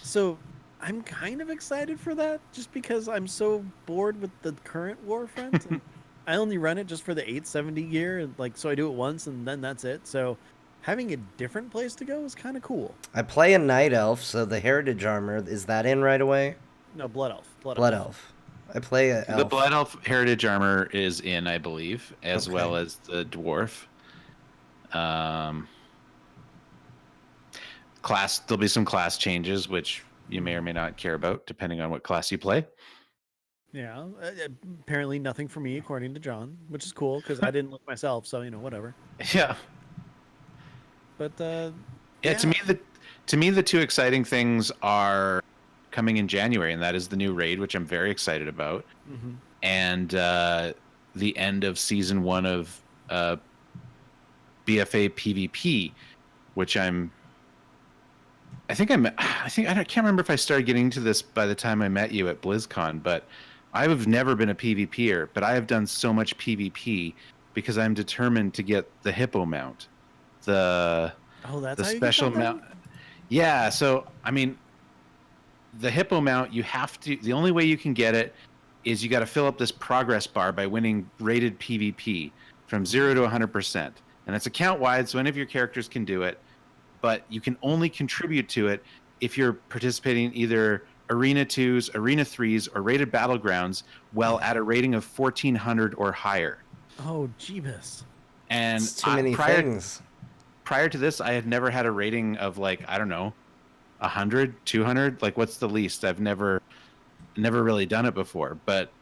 Speaker 1: So I'm kind of excited for that, just because I'm so bored with the current Warfront, and I only run it just for the 870 gear, and like so I do it once and then that's it. So having a different place to go is kind of cool.
Speaker 2: I play a night elf, so the heritage armor, is that in right away?
Speaker 1: No, Blood Elf, Blood
Speaker 2: Blood
Speaker 1: Elf.
Speaker 2: elf. I play a
Speaker 3: The
Speaker 2: elf.
Speaker 3: Blood Elf Heritage Armor is in, I believe, as
Speaker 2: Okay.
Speaker 3: well as the Dwarf. Class. There'll be some class changes, which you may or may not care about, depending on what class you play.
Speaker 1: Yeah, apparently nothing for me according to John, which is cool because I didn't look myself, so whatever.
Speaker 3: Yeah.
Speaker 1: But
Speaker 3: Yeah. To me, the two exciting things are coming in January, and that is the new raid, which I'm very excited about,
Speaker 1: mhm.
Speaker 3: and the end of season 1 of BFA PvP, which I can't remember if I started getting into this by the time I met you at BlizzCon, but I have never been a PvPer, but I have done so much PvP because I'm determined to get the hippo mount, the
Speaker 1: That's
Speaker 3: the
Speaker 1: how you get
Speaker 3: special
Speaker 1: that
Speaker 3: mount.
Speaker 1: thing?
Speaker 3: Yeah, so I mean, the hippo mount, the only way you can get it is you got to fill up this progress bar by winning rated PvP from 0 to 100%, and it's account wide, so any of your characters can do it, but you can only contribute to it if you're participating in either Arena 2s, Arena 3s, or rated battlegrounds well at a rating of 1400 or higher.
Speaker 1: Oh, Jeebus.
Speaker 3: And
Speaker 2: It's too many things.
Speaker 3: prior to this, I had never had a rating of, like, I don't know, 100, 200. Like, what's the least? I've never really done it before, but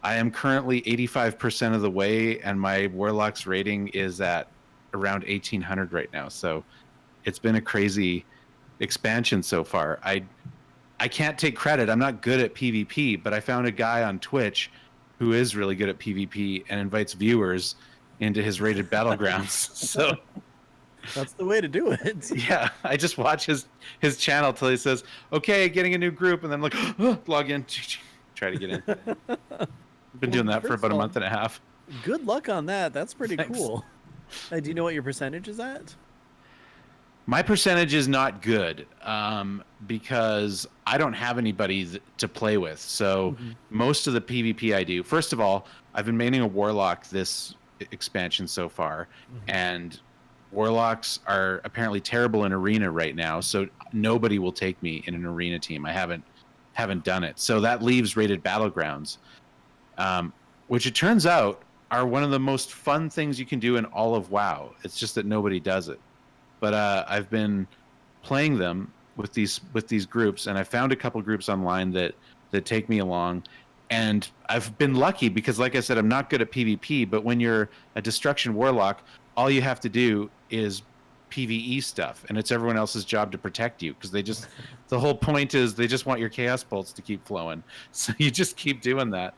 Speaker 3: I am currently 85% of the way, and my Warlock's rating is at around 1800 right now. So it's been a crazy expansion so far. I can't take credit. I'm not good at PvP, but I found a guy on Twitch who is really good at PvP and invites viewers into his rated battlegrounds. So
Speaker 1: That's the way to do it.
Speaker 3: yeah, I just watch his channel till he says, "Okay, getting a new group," and then I'm like, log in, try to get in. I've been doing that for
Speaker 1: first
Speaker 3: about
Speaker 1: of
Speaker 3: a
Speaker 1: all,
Speaker 3: month and a half.
Speaker 1: Good luck on that. That's pretty
Speaker 3: Thanks.
Speaker 1: cool. Do you know what your percentage is at?
Speaker 3: My percentage is not good because I don't have anybody to play with. So
Speaker 1: Mhm.
Speaker 3: most of the PvP I do, first of all, I've been maining a Warlock this expansion so far, and Warlocks are apparently terrible in Arena right now. So nobody will take me in an Arena team. I haven't done it. So that leaves rated battlegrounds, which it turns out are one of the most fun things you can do in all of WoW. It's just that nobody does it. But I've been playing them with these groups, and I found a couple groups online that take me along, and I've been lucky because, like I said, I'm not good at PvP. But when you're a destruction warlock, all you have to do is PvE stuff, and it's everyone else's job to protect you because the whole point is they just want your chaos bolts to keep flowing, so you just keep doing that.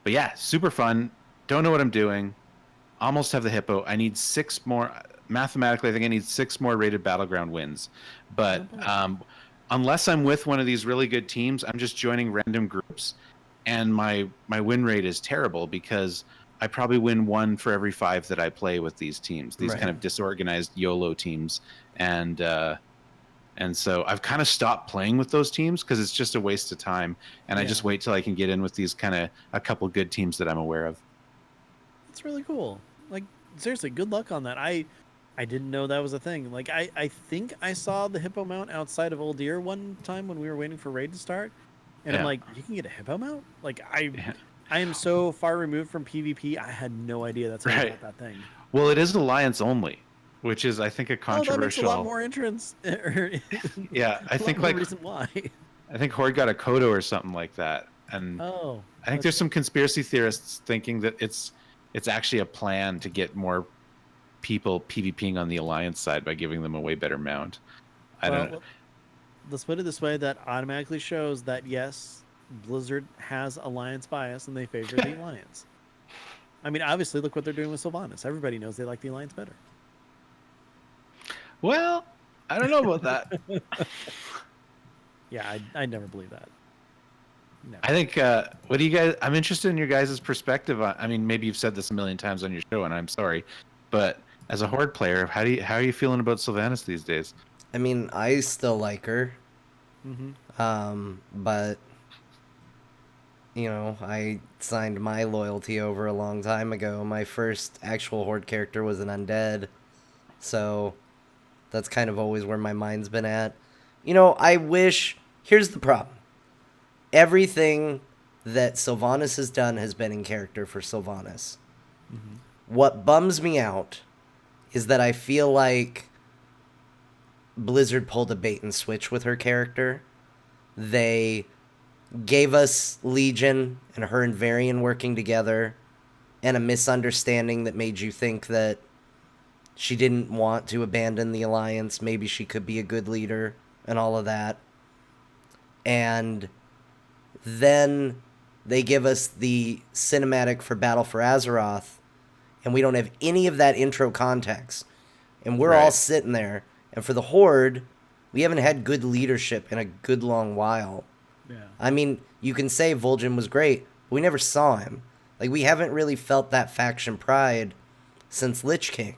Speaker 3: But yeah, super fun. Don't know what I'm doing. Almost have the hippo. I need 6 more. Mathematically, I think I need 6 more rated battleground wins. But unless I'm with one of these really good teams, I'm just joining random groups, and my win rate is terrible because I probably win 1 for every 5 that I play with these teams. These kind of disorganized YOLO teams, and so I've kind of stopped playing with those teams because it's just a waste of time, and I just wait till I can get in with these kind of a couple good teams that I'm aware of.
Speaker 1: That's really cool. Like, seriously, good luck on that. I didn't know that was a thing. Like, I think I saw the hippo mount outside of Old Deer one time when we were waiting for raid to start, and I'm
Speaker 3: Yeah.
Speaker 1: like, you can get a hippo mount? Like,
Speaker 3: Yeah.
Speaker 1: I am so far removed from PvP. I had no idea that's how you got that thing.
Speaker 3: Well, it is Alliance only, which is, I think, a controversial.
Speaker 1: Oh, that makes a lot more entrance.
Speaker 3: Yeah, I think
Speaker 1: like reason why.
Speaker 3: I think Horde got a Kodo or something like that, and
Speaker 1: Oh,
Speaker 3: I think there's some conspiracy theorists thinking that it's actually a plan to get more people PvPing on the Alliance side by giving them a way better mount. I don't know.
Speaker 1: Let's put it this way: that automatically shows that yes, Blizzard has Alliance bias and they favor the Alliance. I mean, obviously, look what they're doing with Sylvanas. Everybody knows they like the Alliance better.
Speaker 3: Well, I don't know about that.
Speaker 1: Yeah, I never believe that. No.
Speaker 3: I think, what do you guys, I'm interested in your guys' perspective on, I mean, maybe you've said this a million times on your show and I'm sorry, but as a Horde player, how are you feeling about Sylvanas these days?
Speaker 2: I mean, I still like her. But you know, I signed my loyalty over a long time ago. My first actual Horde character was an undead. So that's kind of always where my mind's been at. You know, I wish... Here's the problem. Everything that Sylvanas has done has been in character for Sylvanas. What bums me out is that I feel like Blizzard pulled a bait and switch with her character. They gave us Legion and her and Varian working together, and a misunderstanding that made you think that she didn't want to abandon the Alliance. Maybe she could be a good leader and all of that. And then they give us the cinematic for Battle for Azeroth, and we don't have any of that intro context. And we're all sitting there. And for the Horde, we haven't had good leadership in a good long while.
Speaker 1: Yeah.
Speaker 2: I mean, you can say Vol'jin was great, but we never saw him. Like, we haven't really felt that faction pride since Lich King.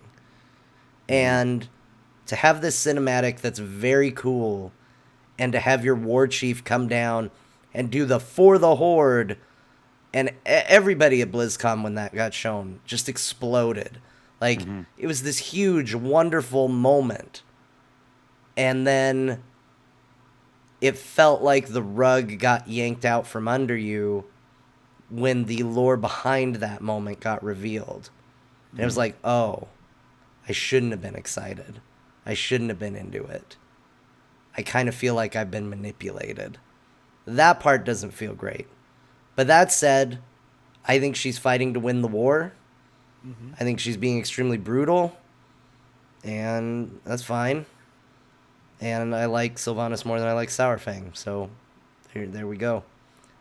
Speaker 2: And to have this cinematic that's very cool, and to have your war chief come down and do the For the Horde, and everybody at BlizzCon when that got shown just exploded. Like, it was this huge, wonderful moment. And then it felt like the rug got yanked out from under you when the lore behind that moment got revealed. And it was like, oh, I shouldn't have been excited. I shouldn't have been into it. I kind of feel like I've been manipulated. That part doesn't feel great. But that said, I think she's fighting to win the war. I think she's being extremely brutal. And that's fine. And I like Sylvanas more than I like Sourfang. So there we go.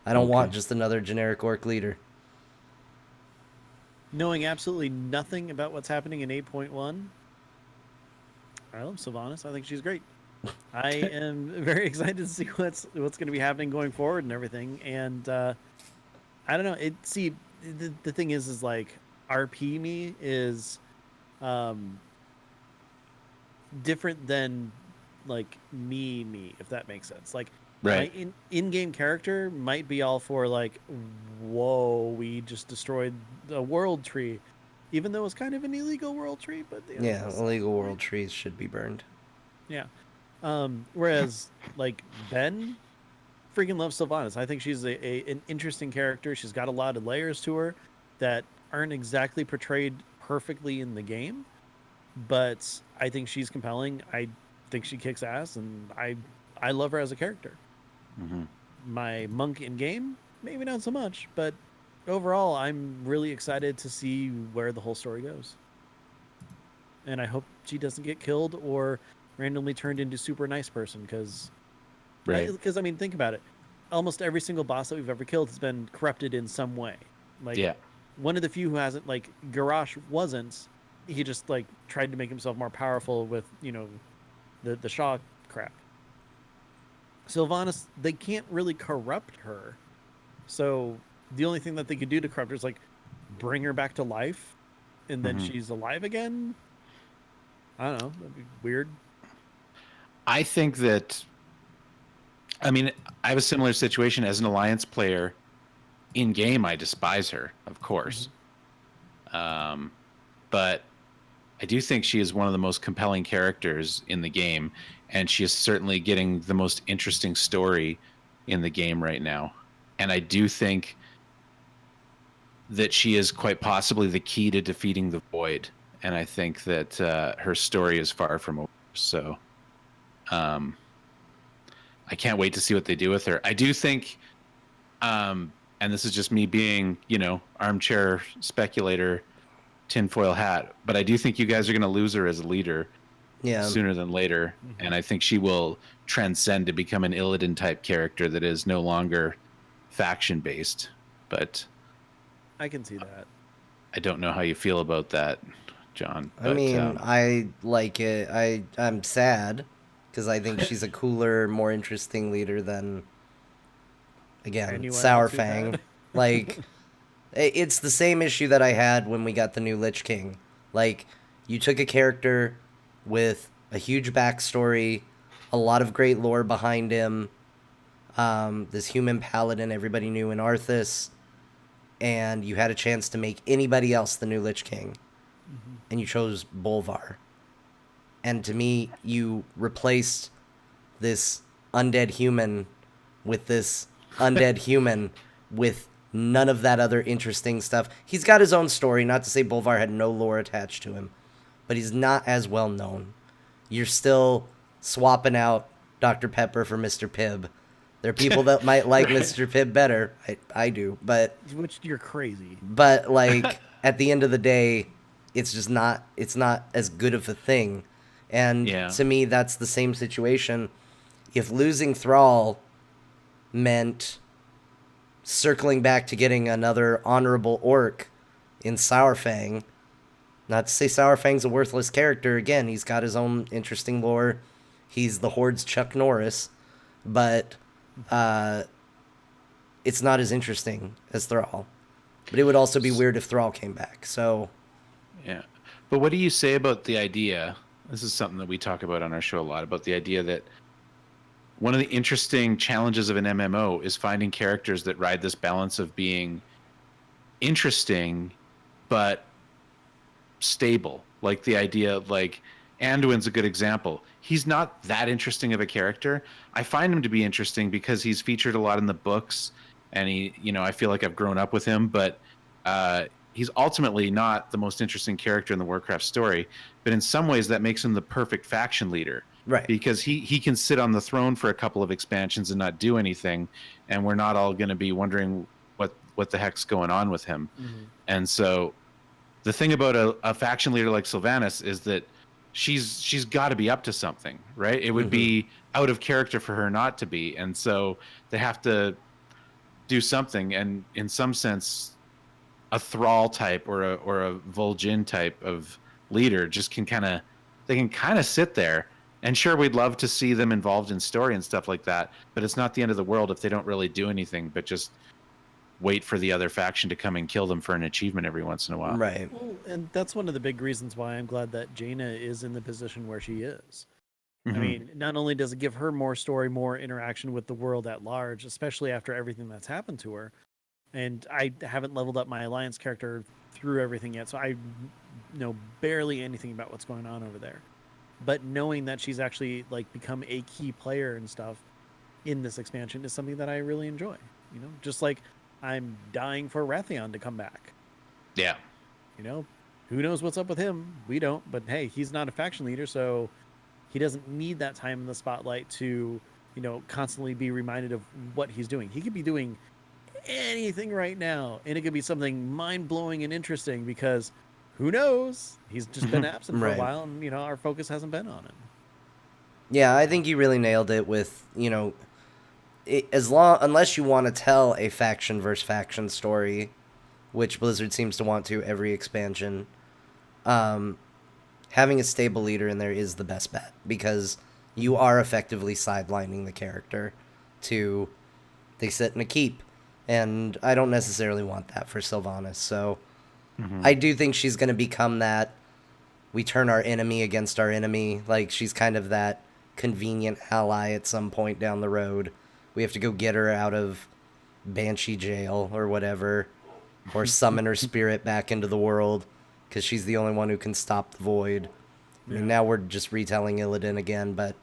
Speaker 2: I don't want just another generic orc leader.
Speaker 1: Knowing absolutely nothing about what's happening in 8.1, I love Sylvanas. I think she's great. I am very excited to see what's going to be happening going forward and everything. And I don't know. The thing is like RP me is different than like me, if that makes sense. Like my in-game character might be all for like, whoa, we just destroyed the world tree, even though it's kind of an illegal world tree. But
Speaker 2: yeah, illegal world trees should be burned.
Speaker 1: Yeah. Whereas like Ben freaking loves Sylvanas. I think she's an interesting character. She's got a lot of layers to her that aren't exactly portrayed perfectly in the game, but I think she's compelling. I think she kicks ass, and I love her as a character. My monk in game, maybe not so much, but overall, I'm really excited to see where the whole story goes. And I hope she doesn't get killed or randomly turned into super nice person, because I mean, think about it. Almost every single boss that we've ever killed has been corrupted in some way. Like, one of the few who hasn't, like Garrosh wasn't. He just like tried to make himself more powerful with, you know, the Shaw crap. Sylvanas, they can't really corrupt her, so the only thing that they could do to corrupt her is like bring her back to life, and then she's alive again. I don't know. That'd be weird.
Speaker 3: I think that, I mean, I have a similar situation as an Alliance player. In game, I despise her, of course. But I do think she is one of the most compelling characters in the game, and she is certainly getting the most interesting story in the game right now. And I do think that she is quite possibly the key to defeating the Void. And I think that her story is far from over. So I can't wait to see what they do with her. I do think, and this is just me being, you know, armchair speculator, tinfoil hat, but I do think you guys are going to lose her as a leader sooner than later. And I think she will transcend to become an Illidan type character that is no longer faction based. But
Speaker 1: I can see that.
Speaker 3: I don't know how you feel about that, John.
Speaker 2: I
Speaker 3: But
Speaker 2: mean, I like it. I'm sad because I think she's a cooler, more interesting leader than again
Speaker 1: Anyone else you've
Speaker 2: Sourfang.
Speaker 1: had?
Speaker 2: Like it's the same issue that I had when we got the new Lich King. Like you took a character with a huge backstory, a lot of great lore behind him. This human paladin everybody knew in Arthas, and you had a chance to make anybody else the new Lich King, and you chose Bolvar. And to me, you replaced this undead human with this undead human with none of that other interesting stuff. He's got his own story, not to say Bolvar had no lore attached to him, but he's not as well known. You're still swapping out Dr. Pepper for Mr. Pibb. There are people that might like
Speaker 3: Right.
Speaker 2: Mr. Pibb better. I do, but
Speaker 1: Which you're crazy.
Speaker 2: like at the end of the day, it's not as good of a thing. And
Speaker 3: Yeah.
Speaker 2: to me, that's the same situation. If losing Thrall meant circling back to getting another honorable orc in Sourfang, not to say Sourfang's a worthless character. Again, he's got his own interesting lore. He's the Horde's Chuck Norris, but it's not as interesting as Thrall. But it would also be weird if Thrall came back. So
Speaker 3: Yeah. But what do you say about the idea? This is something that we talk about on our show a lot, about the idea that one of the interesting challenges of an MMO is finding characters that ride this balance of being interesting but stable. Like the idea of like Anduin's a good example. He's not that interesting of a character. I find him to be interesting because he's featured a lot in the books, and he, I feel like I've grown up with him, but he's ultimately not the most interesting character in the Warcraft story. But in some ways, that makes him the perfect faction leader,
Speaker 2: right.
Speaker 3: because he can sit on the throne for a couple of expansions and not do anything, and we're not all going to be wondering what the heck's going on with him.
Speaker 1: Mm-hmm.
Speaker 3: And so the thing about a faction leader like Sylvanas is that she's got to be up to something, right? It would be out of character for her not to be, and so they have to do something. And in some sense, a Thrall type or a Vol'jin type of leader just can kind of sit there. And sure, we'd love to see them involved in story and stuff like that, but it's not the end of the world if they don't really do anything but just wait for the other faction to come and kill them for an achievement every once in a while.
Speaker 2: Right.
Speaker 1: Well, and that's one of the big reasons why I'm glad that Jaina is in the position where she is. I mean, not only does it give her more story, more interaction with the world at large, especially after everything that's happened to her. And I haven't leveled up my Alliance character through everything yet, so I know barely anything about what's going on over there. But knowing that she's actually like become a key player and stuff in this expansion is something that I really enjoy. Just like I'm dying for Rathion to come back.
Speaker 3: Yeah.
Speaker 1: Who knows what's up with him? We don't, but hey, he's not a faction leader, so he doesn't need that time in the spotlight to, constantly be reminded of what he's doing. He could be doing anything right now, and it could be something mind-blowing and interesting because who knows? He's just been absent for a
Speaker 2: Right.
Speaker 1: while, and, our focus hasn't been on him.
Speaker 2: Yeah, I think you really nailed it with, unless you want to tell a faction versus faction story, which Blizzard seems to want to every expansion, having a stable leader in there is the best bet, because you are effectively sidelining the character to they sit in a keep, and I don't necessarily want that for Sylvanas. So I do think she's going to become that. We turn our enemy against our enemy. Like, she's kind of that convenient ally at some point down the road. We have to go get her out of Banshee jail or whatever, or summon her spirit back into the world, because she's the only one who can stop the void. I mean, now we're just retelling Illidan again, but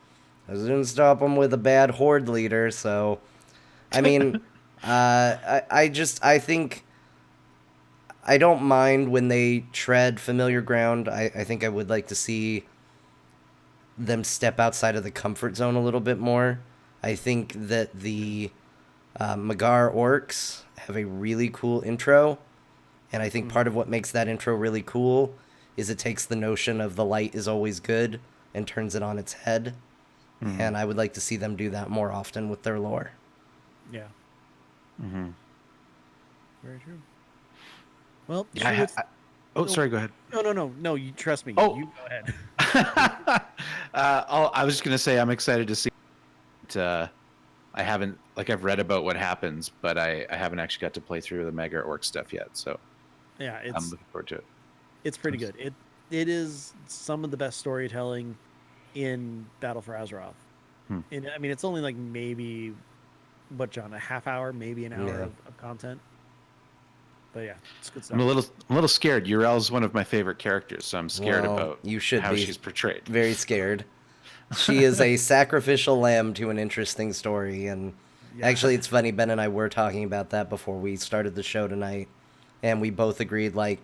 Speaker 2: I didn't stop him with a bad horde leader. So, I mean, I think I don't mind when they tread familiar ground. I think I would like to see them step outside of the comfort zone a little bit more. I think that the Magar orcs have a really cool intro, and I think part of what makes that intro really cool is it takes the notion of the light is always good and turns it on its head. And I would like to see them do that more often with their lore.
Speaker 1: Yeah. Very true. Well,
Speaker 3: Yeah, Oh, sorry. Go ahead.
Speaker 1: No. You trust me.
Speaker 3: Oh.
Speaker 1: You go ahead.
Speaker 3: I was just gonna say I'm excited to see it. I haven't I've read about what happens, but I haven't actually got to play through the Mega Orc stuff yet. So
Speaker 1: Yeah,
Speaker 3: I'm looking forward to it.
Speaker 1: it's pretty good. It is some of the best storytelling in Battle for Azeroth. And I mean, it's only like maybe what, John, a half hour, maybe an hour of content. But yeah, it's good stuff.
Speaker 3: I'm a little scared. Urel's one of my favorite characters, so I'm scared
Speaker 2: Well,
Speaker 3: about
Speaker 2: you should
Speaker 3: how
Speaker 2: be
Speaker 3: she's portrayed.
Speaker 2: very scared. She is a sacrificial lamb to an interesting story, and actually, it's funny. Ben and I were talking about that before we started the show tonight, and we both agreed, like,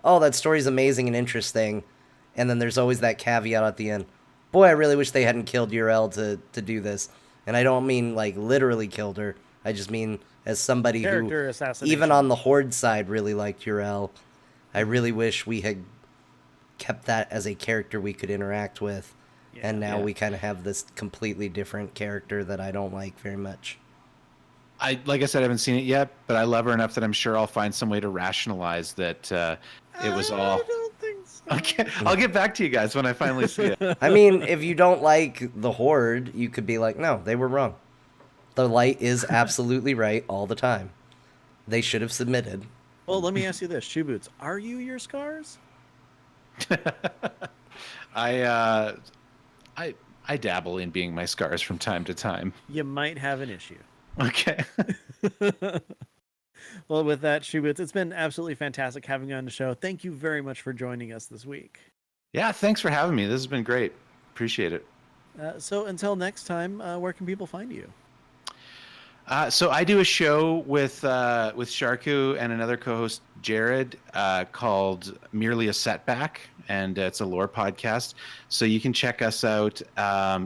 Speaker 2: oh, that story's amazing and interesting, and then there's always that caveat at the end. Boy, I really wish they hadn't killed Urel to do this, and I don't mean like literally killed her. I just mean as somebody
Speaker 1: Character
Speaker 2: who,
Speaker 1: assassination.
Speaker 2: even on the Horde side, really liked Urel. I really wish we had kept that as a character we could interact with. And now we kind of have this completely different character that I don't like very much.
Speaker 3: Like I said, I haven't seen it yet, but I love her enough that I'm sure I'll find some way to rationalize that it was all.
Speaker 1: I don't think so.
Speaker 3: Okay, I'll get back to you guys when I finally see it.
Speaker 2: I mean, if you don't like the Horde, you could be like, no, they were wrong. The light is absolutely right all the time. They should have submitted.
Speaker 1: Well, let me ask you this, Shoeboots, are you your scars?
Speaker 3: I dabble in being my scars from time to time.
Speaker 1: You might have an issue.
Speaker 3: Okay.
Speaker 1: Well, with that, Shoeboots, it's been absolutely fantastic having you on the show. Thank you very much for joining us this week.
Speaker 3: Yeah, thanks for having me. This has been great. Appreciate it.
Speaker 1: So until next time, where can people find you?
Speaker 3: So I do a show with Sharku and another co-host, Jared, called Merely a Setback, and it's a lore podcast. So you can check us out,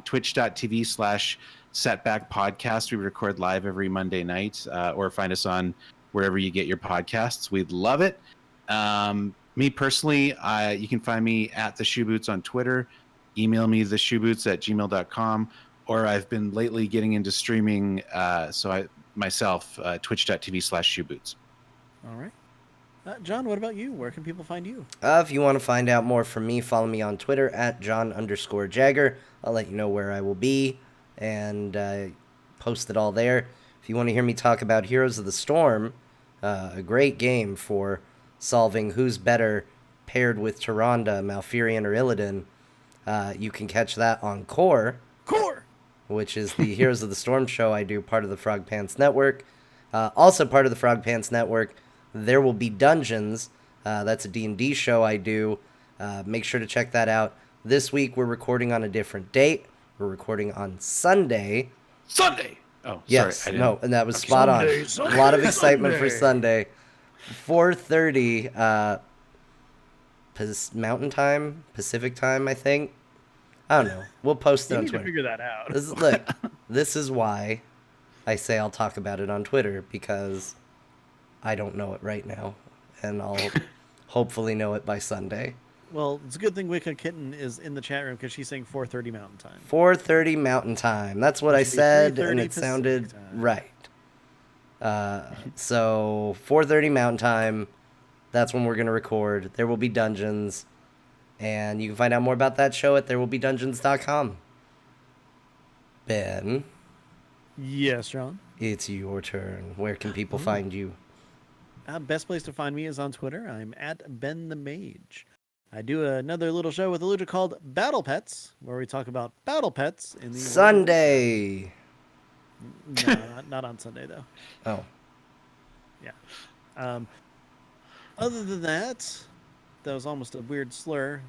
Speaker 3: twitch.tv/setback podcast. We record live every Monday night, or find us on wherever you get your podcasts. We'd love it. Me personally, you can find me at the Shoeboots on Twitter. Email me theshoeboots@gmail.com. Or I've been lately getting into streaming, twitch.tv/shoeboots.
Speaker 1: All right. John, what about you? Where can people find you?
Speaker 2: If you want to find out more from me, follow me on Twitter at John_Jagger. I'll let you know where I will be and post it all there. If you want to hear me talk about Heroes of the Storm, a great game for solving who's better paired with Tyrande, Malfurion, or Illidan, you can catch that on Core, which is the Heroes of the Storm show I do, part of the Frog Pants Network. Also part of the Frog Pants Network, There Will Be Dungeons. That's a D&D show I do. Make sure to check that out. This week we're recording on a different date. We're recording on Sunday.
Speaker 3: Sunday! Oh,
Speaker 2: yes,
Speaker 3: sorry.
Speaker 2: no, and that was spot on. A lot of excitement for Sunday. 4:30 Mountain Time, Pacific Time, I think. I don't know. We'll post it on Twitter.
Speaker 1: Figure that out.
Speaker 2: This is why I say I'll talk about it on Twitter, because I don't know it right now, and I'll hopefully know it by Sunday.
Speaker 1: Well, it's a good thing Wicca Kitten is in the chat room, because she's saying 4:30 Mountain Time.
Speaker 2: 4:30 Mountain Time. That's what I said, and it
Speaker 1: Pacific
Speaker 2: sounded
Speaker 1: time.
Speaker 2: right. So 4:30 Mountain Time. That's when we're gonna record. There Will Be Dungeons. And you can find out more about that show at therewillbedungeons.com. Ben,
Speaker 1: Yes, John.
Speaker 2: it's your turn. Where can people find you?
Speaker 1: Best place to find me is on Twitter. I'm at Ben the Mage. I do another little show with Aluja called Battle Pets, where we talk about battle pets in the
Speaker 2: Sunday.
Speaker 1: No, not on Sunday though.
Speaker 2: Oh.
Speaker 1: Yeah. Other than that was almost a weird slur.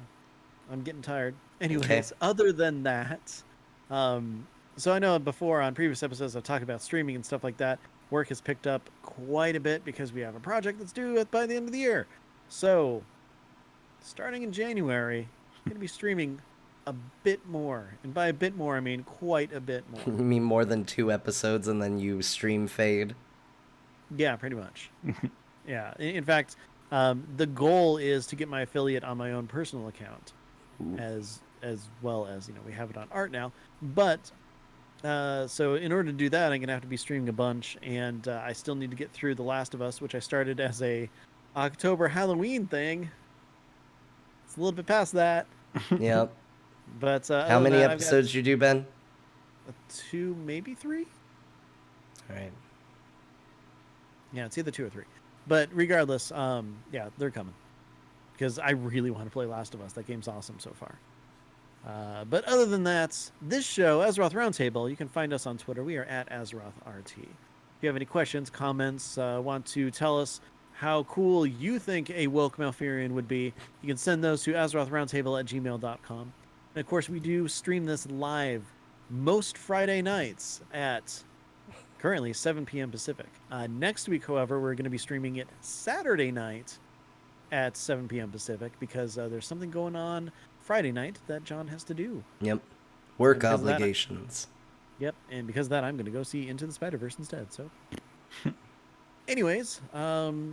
Speaker 1: I'm getting tired. Anyways,
Speaker 2: Okay.
Speaker 1: Other than that, so I know before on previous episodes I've talked about streaming and stuff like that. Work has picked up quite a bit because we have a project that's due by the end of the year. So, starting in January, I'm going to be streaming a bit more. And by a bit more, I mean quite a bit more.
Speaker 2: You mean more than 2 episodes and then you stream fade?
Speaker 1: Yeah, pretty much. Yeah. In fact, the goal is to get my affiliate on my own personal account, as well as, we have it on Art now. But so in order to do that, I'm gonna have to be streaming a bunch, and I still need to get through The Last of Us, which I started as a October Halloween thing, It's a little bit past that.
Speaker 2: Yep.
Speaker 1: But
Speaker 2: How
Speaker 1: other than
Speaker 2: many
Speaker 1: that,
Speaker 2: episodes you do, Ben?
Speaker 1: I've got 2, maybe 3.
Speaker 2: All right.
Speaker 1: Yeah, it's either 2 or 3. But regardless, yeah, they're coming because I really want to play Last of Us. That game's awesome so far. But other than that, this show, Azeroth Roundtable, you can find us on Twitter. We are at AzerothRT. If you have any questions, comments, want to tell us how cool you think a woke Malfurion would be, you can send those to AzerothRoundtable@gmail.com. And of course, we do stream this live most Friday nights at currently 7 p.m. Pacific. Next week, however, we're going to be streaming it Saturday night at 7 p.m. Pacific because there's something going on Friday night that John has to do.
Speaker 2: Yep. Work
Speaker 1: because of that,
Speaker 2: obligations.
Speaker 1: Yep, and because of that, I'm going to go see Into the Spider-Verse instead. So, anyways,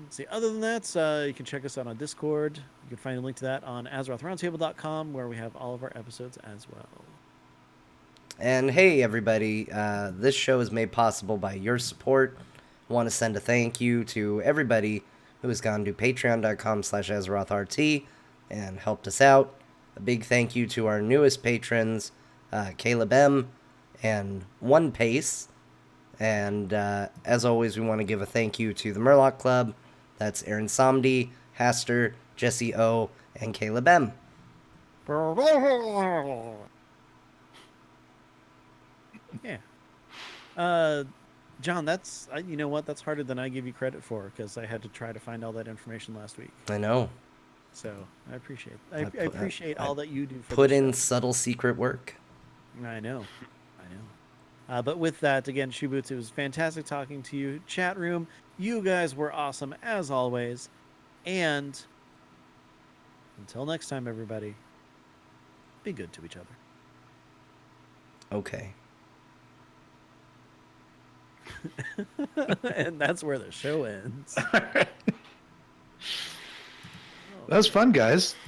Speaker 1: see. Other than that, you can check us out on Discord. You can find a link to that on AzerothRoundtable.com, where we have all of our episodes as well.
Speaker 2: And hey, everybody, this show is made possible by your support. I want to send a thank you to everybody who has gone to patreon.com/AzerothRT and helped us out. A big thank you to our newest patrons, Caleb M. and One Pace. And as always, we want to give a thank you to the Murloc Club. That's Aaron Somdi, Haster, Jesse O, and Caleb M.
Speaker 1: Yeah. John, that's you know what? That's harder than I give you credit for because I had to try to find all that information last week.
Speaker 2: I know.
Speaker 1: So I appreciate. I appreciate all that you do for
Speaker 2: Put
Speaker 1: the
Speaker 2: in
Speaker 1: show.
Speaker 2: subtle secret work.
Speaker 1: I know. But with that, again, Shoeboots, it was fantastic talking to you. Chat room, you guys were awesome as always. And until next time, everybody, be good to each other.
Speaker 2: Okay.
Speaker 1: And that's where the show ends.
Speaker 3: That was fun, guys.